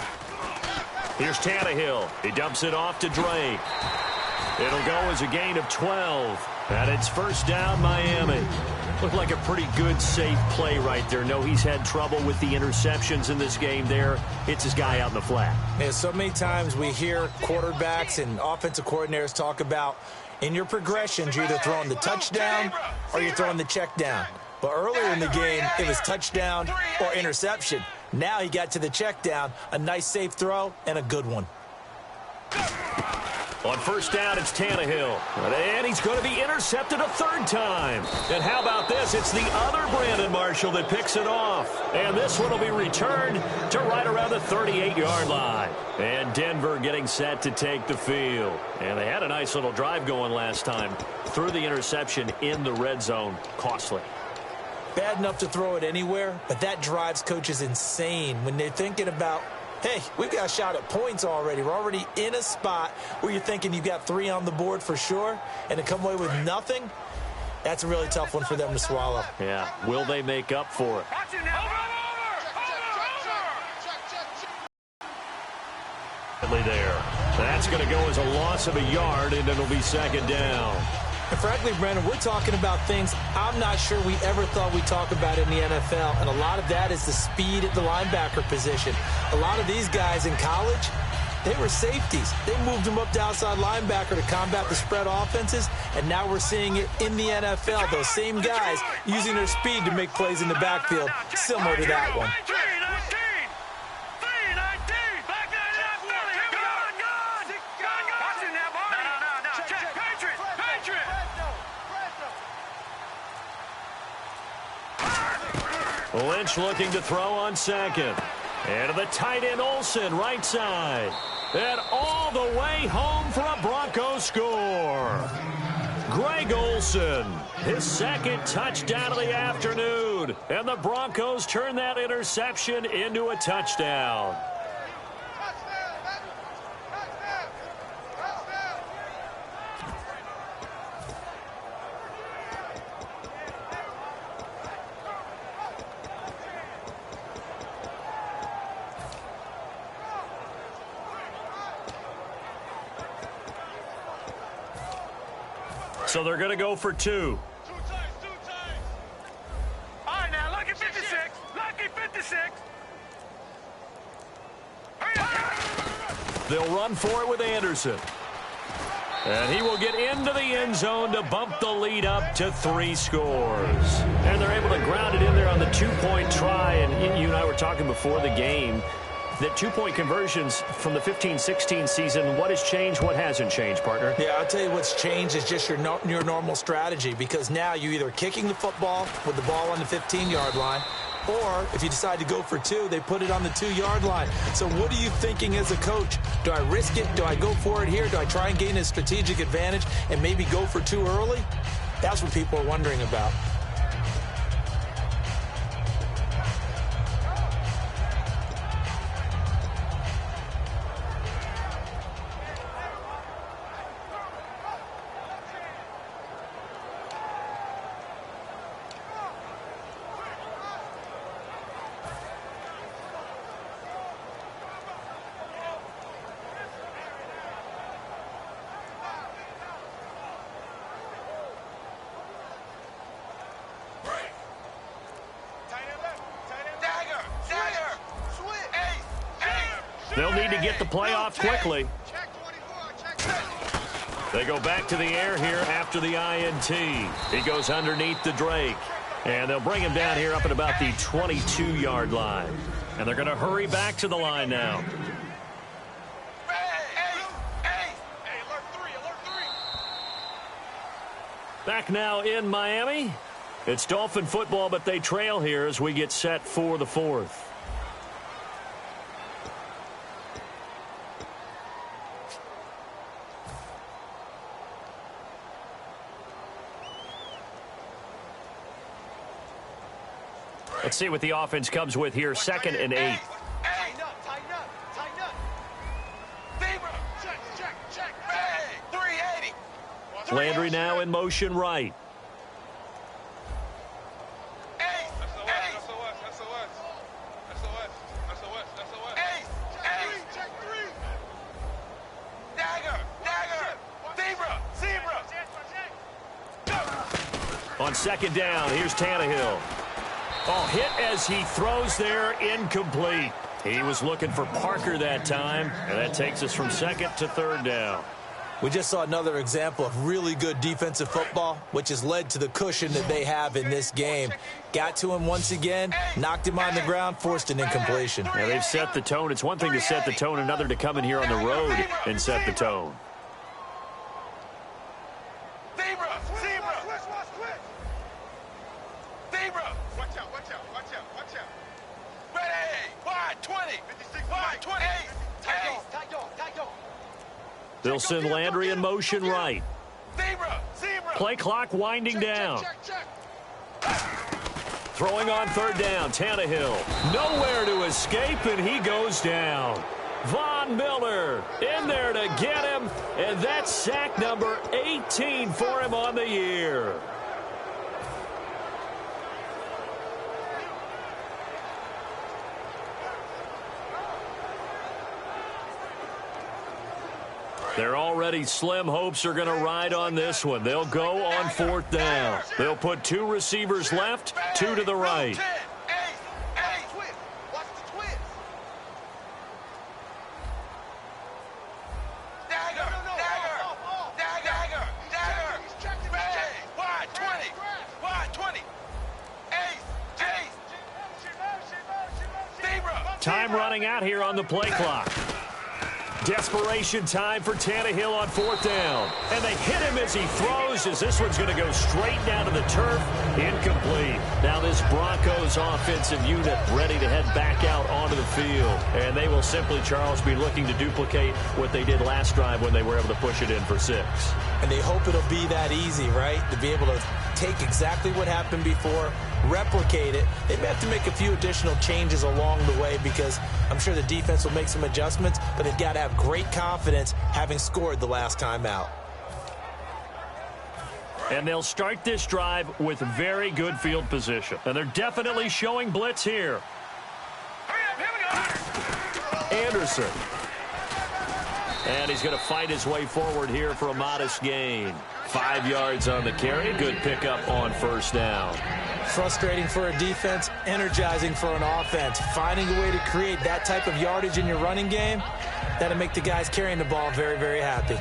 Here's Tannehill. He dumps it off to Drake. It'll go as a gain of 12. And it's first down, Miami. Looked like a pretty good, safe play right there. No, he's had trouble with the interceptions in this game there. Hits his guy out in the flat. And so many times we hear quarterbacks and offensive coordinators talk about in your progressions, you're either throwing the touchdown or you're throwing the check down. But earlier in the game, it was touchdown or interception. Now he got to the check down, a nice safe throw, and a good one. On first down, it's Tannehill. And he's going to be intercepted a 3rd time. And how about this? It's the other Brandon Marshall that picks it off. And this one will be returned to right around the 38-yard line. And Denver getting set to take the field. And they had a nice little drive going last time. Threw the interception in the red zone. Costly. Bad enough to throw it anywhere, but that drives coaches insane when they're thinking about, hey, we've got a shot at points already. We're already in a spot where you're thinking you've got 3 on the board for sure, and to come away with nothing, that's a really tough one for them to swallow. Yeah, will they make up for it? There. That's going to go as a loss of a yard, and it'll be 2nd down. And frankly, Brandon, we're talking about things I'm not sure we ever thought we'd talk about in the NFL, and a lot of that is the speed at the linebacker position. A lot of these guys in college, they were safeties. They moved them up to outside linebacker to combat the spread offenses, and now we're seeing it in the NFL. Those same guys using their speed to make plays in the backfield, similar to that one. Lynch looking to throw on 2nd. And to the tight end, Olsen, right side. And all the way home for a Broncos score. Greg Olsen, his 2nd touchdown of the afternoon. And the Broncos turn that interception into a touchdown. So they're going to go for 2. All right, now, lucky 56. Lucky 56. They'll run for it with Anderson. And he will get into the end zone to bump the lead up to 3 scores. And they're able to ground it in there on the 2-point try. And you and I were talking before the game that 2-point conversions from the 15-16 season, what has changed, what hasn't changed, partner? Yeah, I'll tell you what's changed is just your normal strategy, because now you're either kicking the football with the ball on the 15-yard line, or if you decide to go for 2, they put it on the 2-yard line. So what are you thinking as a coach? Do I risk it? Do I go for it here? Do I try and gain a strategic advantage and maybe go for 2 early? That's what people are wondering about. They'll need to get the play off quickly. They go back to the air here after the INT. He goes underneath the Drake. And they'll bring him down here up at about the 22-yard line. And they're going to hurry back to the line now. Back now in Miami. It's Dolphin football, but they trail here as we get set for the fourth. Let's see what the offense comes with here. 2nd and 8. Tighten up, tighten up, tighten up. Zebra, check. Hey, 380. Landry now in motion right. On 2nd down, here's Tannehill. Oh, hit as he throws there, incomplete. He was looking for Parker that time, and that takes us from 2nd to 3rd down. We just saw another example of really good defensive football, which has led to the cushion that they have in this game. Got to him once again, knocked him on the ground, forced an incompletion. Yeah, they've set the tone. It's one thing to set the tone, another to come in here on the road and set the tone. They'll send Landry in motion right. Play clock winding down. Throwing on 3rd down, Tannehill. Nowhere to escape, and he goes down. Von Miller in there to get him, and that's sack number 18 for him on the year. Their already slim hopes are going to ride on this one. They'll go on 4th down. They'll put 2 receivers left, 2 to the right. Time running out here on the play clock. Desperation time for Tannehill on 4th down. And they hit him as he throws, as this one's going to go straight down to the turf. Incomplete. Now this Broncos offensive unit ready to head back out onto the field. And they will simply, Charles, be looking to duplicate what they did last drive when they were able to push it in for 6. And they hope it'll be that easy, right? To be able to take exactly what happened before, replicate it. They may have to make a few additional changes along the way because I'm sure the defense will make some adjustments, but they've got to have great confidence having scored the last time out. And they'll start this drive with very good field position. And they're definitely showing blitz here. Anderson. And he's going to fight his way forward here for a modest gain. 5 yards on the carry. Good pickup on 1st down. Frustrating for a defense, energizing for an offense. Finding a way to create that type of yardage in your running game, that'll make the guys carrying the ball very, very happy.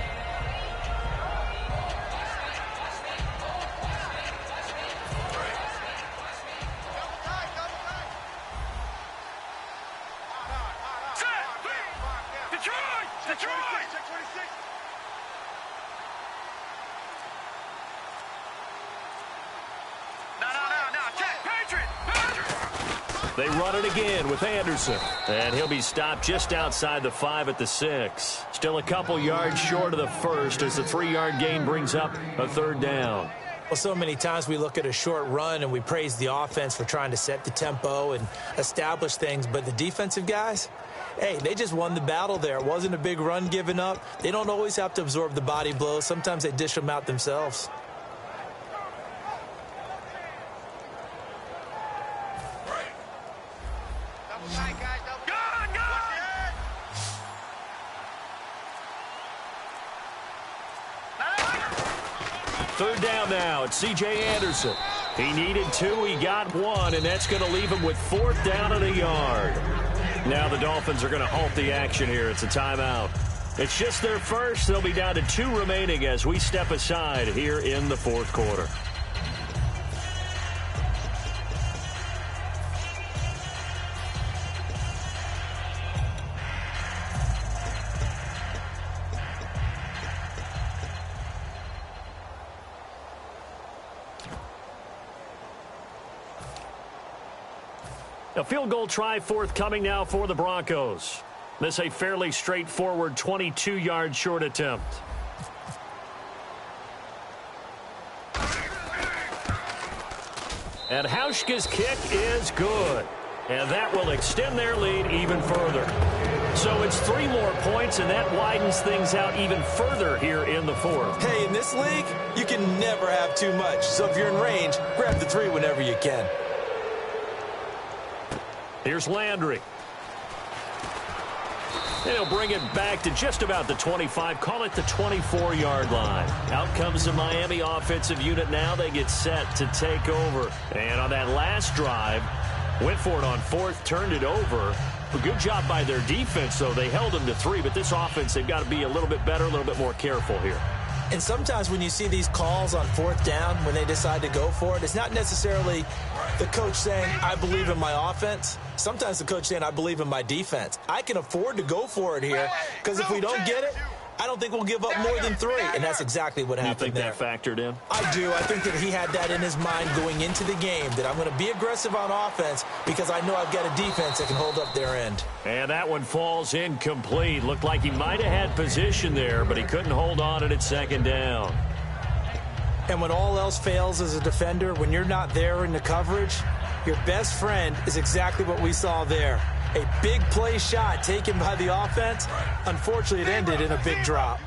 They run it again with Anderson. And he'll be stopped just outside the 5 at the 6. Still a couple yards short of the first as the 3-yard gain brings up a 3rd down. Well, so many times we look at a short run and we praise the offense for trying to set the tempo and establish things. But the defensive guys, hey, they just won the battle there. It wasn't a big run given up. They don't always have to absorb the body blows. Sometimes they dish them out themselves. Third down now. It's C.J. Anderson. He needed 2. He got 1, and that's going to leave him with 4th down and a yard. Now the Dolphins are going to halt the action here. It's a timeout. It's just their first. They'll be down to 2 remaining as we step aside here in the 4th quarter. A field goal try forthcoming now for the Broncos. This a fairly straightforward 22-yard short attempt. And Hauschka's kick is good. And that will extend their lead even further. So it's 3 more points, and that widens things out even further here in the fourth. Hey, in this league, you can never have too much. So if you're in range, grab the 3 whenever you can. Here's Landry. And he'll bring it back to just about the 25, call it the 24-yard line. Out comes the Miami offensive unit now. They get set to take over. And on that last drive, went for it on 4th, turned it over. A good job by their defense, though. They held them to 3, but this offense, they've got to be a little bit better, a little bit more careful here. And sometimes when you see these calls on 4th down, when they decide to go for it, it's not necessarily the coach saying, I believe in my offense. Sometimes the coach saying, I believe in my defense. I can afford to go for it here because if we don't get it, I don't think we'll give up more than 3. And that's exactly what happened there. You think that factored in? I do. I think that he had that in his mind going into the game, that I'm going to be aggressive on offense because I know I've got a defense that can hold up their end. And that one falls incomplete. Looked like he might have had position there, but he couldn't hold on at 2nd down. And when all else fails as a defender, when you're not there in the coverage, your best friend is exactly what we saw there. A big play shot taken by the offense. Unfortunately, it ended in a big drop.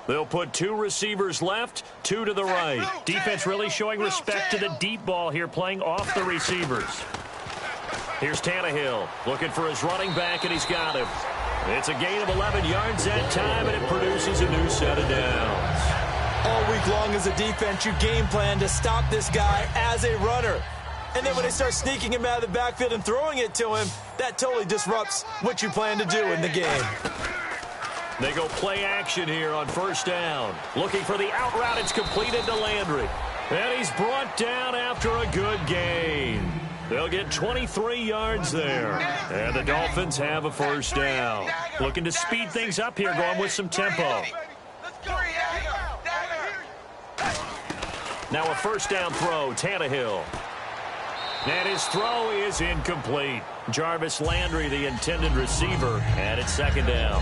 They'll put 2 receivers left, 2 to the right. Defense really showing respect to the deep ball here, playing off the receivers. Here's Tannehill looking for his running back, and he's got him. It's a gain of 11 yards that time, and it produces a new set of downs. All week long as a defense, you game plan to stop this guy as a runner. And then when they start sneaking him out of the backfield and throwing it to him, that totally disrupts what you plan to do in the game. They go play action here on 1st down. Looking for the out route. It's completed to Landry. And he's brought down after a good gain. They'll get 23 yards there. And the Dolphins have a 1st down. Looking to speed things up here, going with some tempo. Now a 1st down throw, Tannehill. And his throw is incomplete. Jarvis Landry, the intended receiver, and it's 2nd down.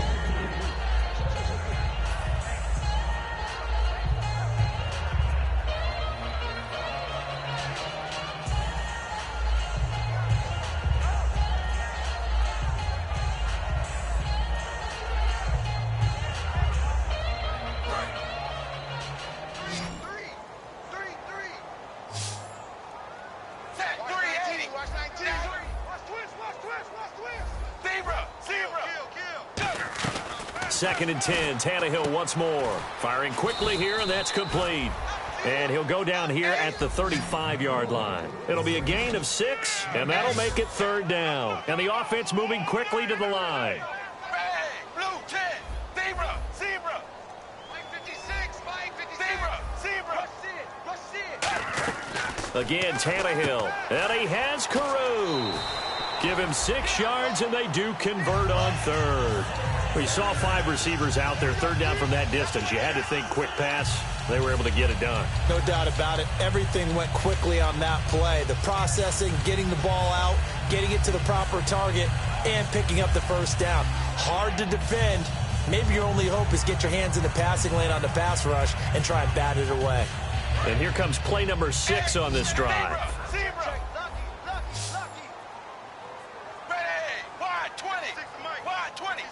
Second and 10, Tannehill once more. Firing quickly here, and that's complete. And he'll go down here at the 35-yard line. It'll be a gain of 6, and that'll make it 3rd down. And the offense moving quickly to the line. Blue 10, zebra, zebra. 56, zebra, zebra. Rush it. Again, Tannehill. And he has Carew. Give him 6 yards, and they do convert on 3rd. We saw 5 receivers out there, 3rd down from that distance. You had to think quick pass. They were able to get it done. No doubt about it. Everything went quickly on that play. The processing, getting the ball out, getting it to the proper target, and picking up the 1st down. Hard to defend. Maybe your only hope is get your hands in the passing lane on the pass rush and try and bat it away. And here comes play number 6 on this drive. Zebra. Ready. Wide 20. Wide 20.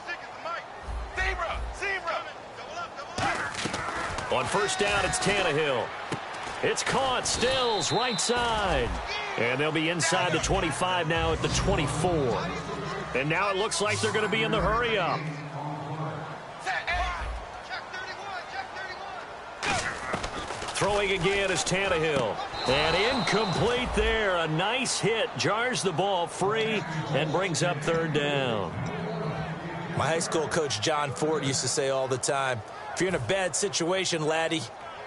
Zebra. Zebra. On 1st down, it's Tannehill. It's caught. Stills right side. And they'll be inside the 25 now at the 24. And now it looks like they're going to be in the hurry up. Throwing again is Tannehill. And incomplete there. A nice hit. Jars the ball free and brings up 3rd down. My high school coach, John Ford, used to say all the time, if you're in a bad situation, laddie,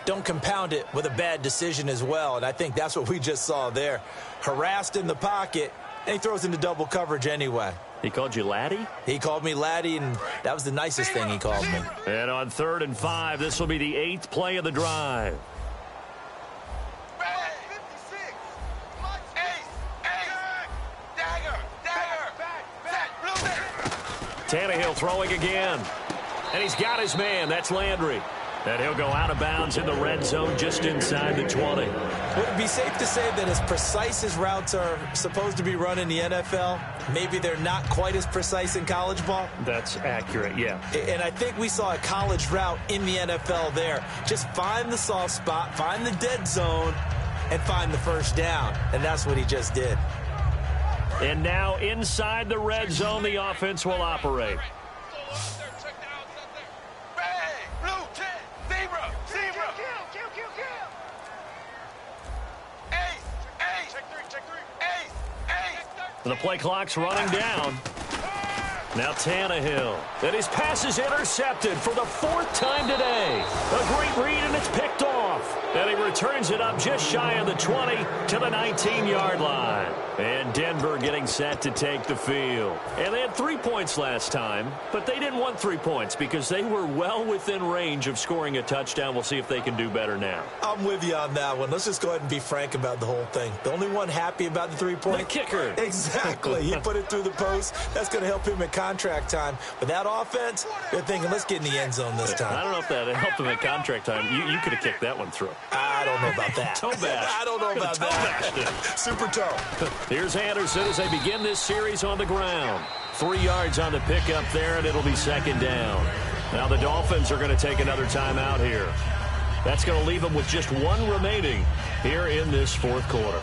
don't compound it with a bad decision as well. And I think that's what we just saw there. Harassed in the pocket, and he throws into double coverage anyway. He called you laddie? He called me laddie, and that was the nicest thing he called me. And on 3rd and 5, this will be the 8th play of the drive. Tannehill throwing again. And he's got his man. That's Landry. And he'll go out of bounds in the red zone just inside the 20. Would it be safe to say that as precise as routes are supposed to be run in the NFL, maybe they're not quite as precise in college ball? That's accurate, yeah. And I think we saw a college route in the NFL there. Just find the soft spot, find the dead zone, and find the first down. And that's what he just did. And now inside the red zone, the offense will operate. The play clock's running down. Now Tannehill. And his pass is intercepted for the 4th time today. A great read, and it's picked off. And he returns it up just shy of the 20 to the 19-yard line. And Denver getting set to take the field. And they had 3 points last time, but they didn't want 3 points because they were well within range of scoring a touchdown. We'll see if they can do better now. I'm with you on that one. Let's just go ahead and be frank about the whole thing. The only one happy about the 3-point? The kicker. Exactly. He put it through the post. That's going to help him at contract time. But that offense, they're thinking, let's get in the end zone this time. I don't know if that helped him at contract time. You could have kicked that one through. I don't know about that. Toe bash. I don't know about that. Super toe. Here's Anderson as they begin this series on the ground. 3 yards on the pickup there, and it'll be 2nd down. Now the Dolphins are going to take another timeout here. That's going to leave them with just 1 remaining here in this 4th quarter.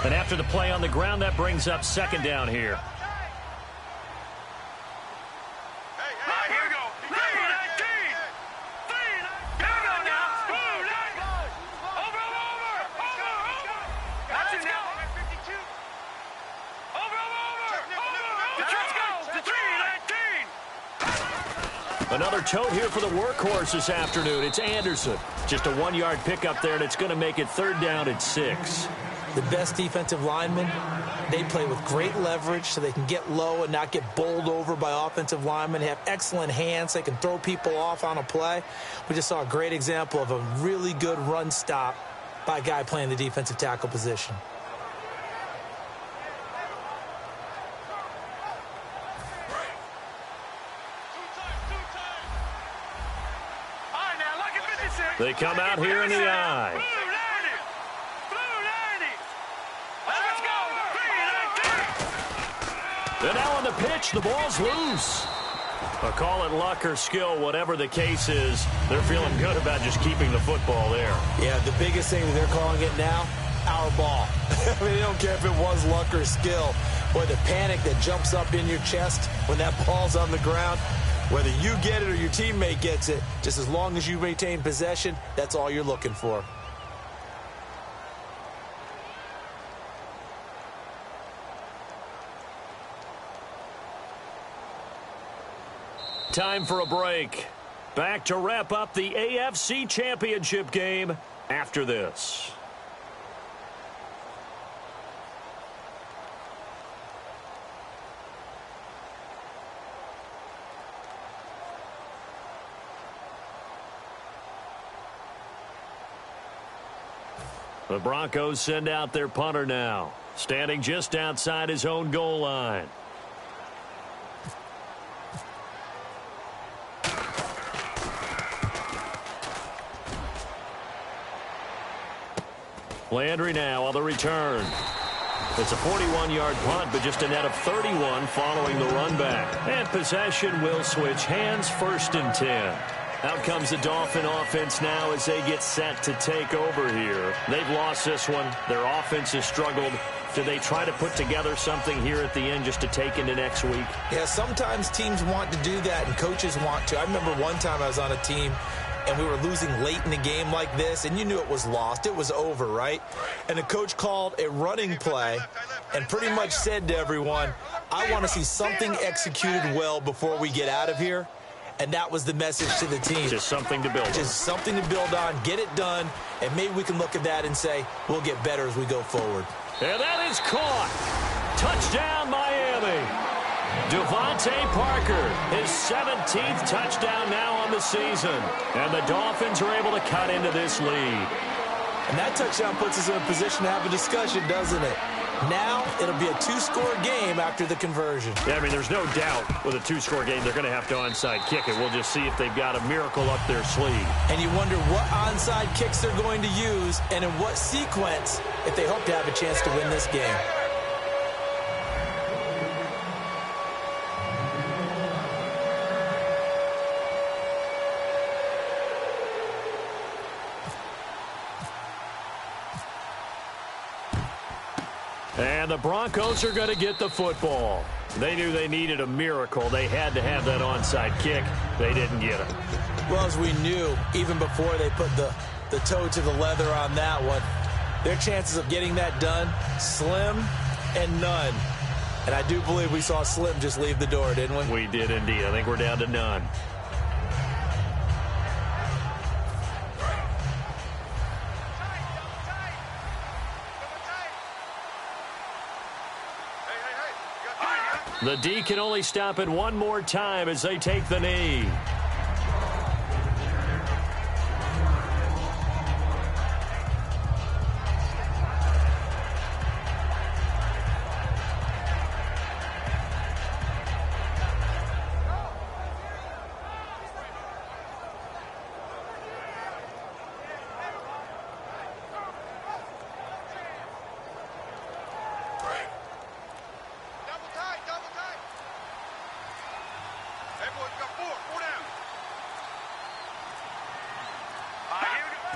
And after the play on the ground, that brings up 2nd down here. Another tote here for the workhorse this afternoon. It's Anderson. Just a 1-yard pickup there, and it's going to make it 3rd down at 6. The best defensive linemen, they play with great leverage so they can get low and not get bowled over by offensive linemen. They have excellent hands. They can throw people off on a play. We just saw a great example of a really good run stop by a guy playing the defensive tackle position. They come out here in the eye. And now on the pitch, the ball's loose. Call it luck or skill, whatever the case is, they're feeling good about just keeping the football there. Yeah, the biggest thing that they're calling it now, our ball. I mean, they don't care if it was luck or skill. Boy, the panic that jumps up in your chest when that ball's on the ground, whether you get it or your teammate gets it, just as long as you retain possession, that's all you're looking for. Time for a break. Back to wrap up the AFC Championship game after this. The Broncos send out their punter now, standing just outside his own goal line. Landry now on the return. It's a 41-yard punt, but just a net of 31 following the run back. And possession will switch hands, 1st and 10. Out comes the Dolphin offense now as they get set to take over here. They've lost this one. Their offense has struggled. Do they try to put together something here at the end just to take into next week? Yeah, sometimes teams want to do that and coaches want to. I remember one time I was on a team and we were losing late in the game like this, and you knew it was lost. It was over, right? And the coach called a running play and pretty much said to everyone, I want to see something executed well before we get out of here. And that was the message to the team. Just something to build on. Just something to build on, get it done, and maybe we can look at that and say, we'll get better as we go forward. And that is caught. Touchdown, Miami. Devontae Parker, his 17th touchdown now on the season. And the Dolphins are able to cut into this lead. And that touchdown puts us in a position to have a discussion, doesn't it? Now it'll be a two-score game after the conversion. Yeah, I mean, there's no doubt with a two-score game they're going to have to onside kick it. We'll just see if they've got a miracle up their sleeve. And you wonder what onside kicks they're going to use and in what sequence if they hope to have a chance to win this game. And the Broncos are going to get the football. They knew they needed a miracle. They had to have that onside kick. They didn't get it. Well, as we knew, even before they put the toe to the leather on that one, their chances of getting that done, slim and none. And I do believe we saw Slim just leave the door, didn't we? We did indeed. I think we're down to none. The D can only stop it one more time as they take the knee.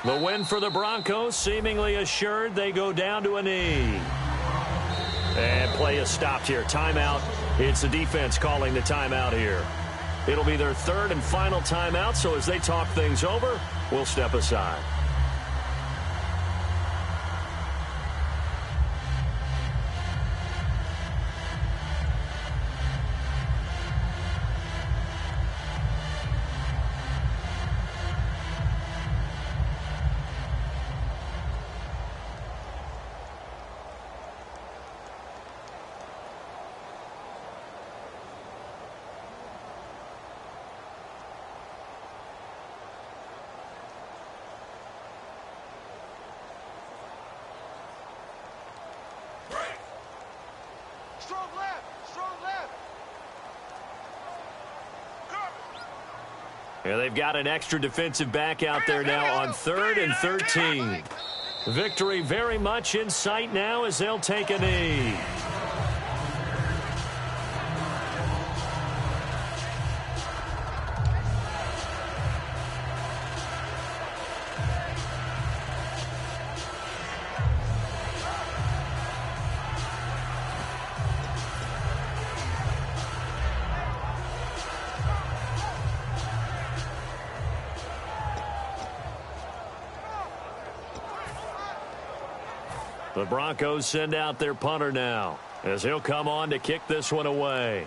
The win for the Broncos, seemingly assured. They go down to a knee. And play is stopped here. Timeout. It's the defense calling the timeout here. It'll be their third and final timeout, so as they talk things over, we'll step aside. Yeah, they've got an extra defensive back out there now on 3rd and 13. Victory very much in sight now as they'll take a knee. The Broncos send out their punter now as he'll come on to kick this one away.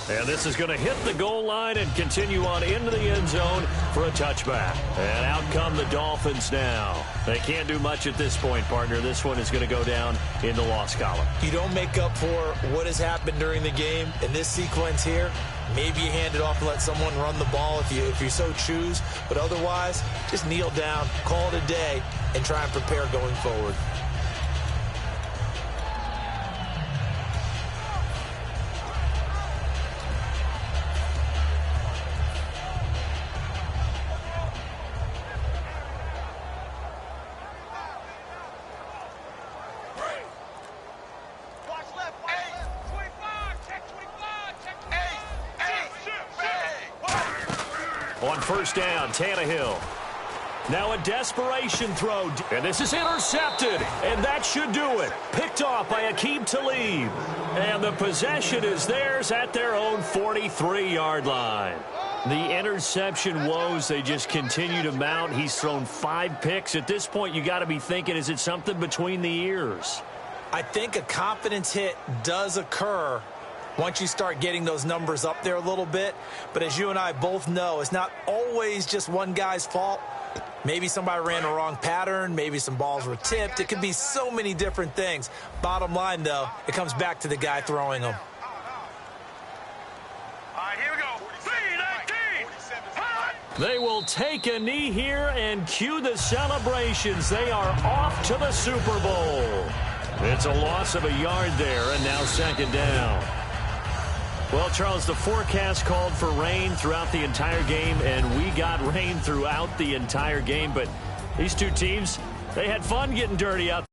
And this is going to hit the goal line and continue on into the end zone for a touchback. And out come the Dolphins now. They can't do much at this point, partner. This one is going to go down in the loss column. You don't make up for what has happened during the game in this sequence here. Maybe you hand it off and let someone run the ball if you so choose. But otherwise, just kneel down, call it a day, and try and prepare going forward. On first down, Tannehill. Now a desperation throw, and this is intercepted, and that should do it. Picked off by Aqib Talib. And the possession is theirs at their own 43-yard line. The interception woes, they just continue to mount. He's thrown 5 picks. At this point, you got to be thinking, is it something between the ears? I think a confidence hit does occur once you start getting those numbers up there a little bit. But as you and I both know, it's not always just one guy's fault. Maybe somebody ran the wrong pattern. Maybe some balls were tipped. It could be so many different things. Bottom line, though, it comes back to the guy throwing them. All right, here we go. 3-19. They will take a knee here and cue the celebrations. They are off to the Super Bowl. It's a loss of a yard there, and now second down. Well, Charles, the forecast called for rain throughout the entire game, and we got rain throughout the entire game. But these two teams, they had fun getting dirty out there.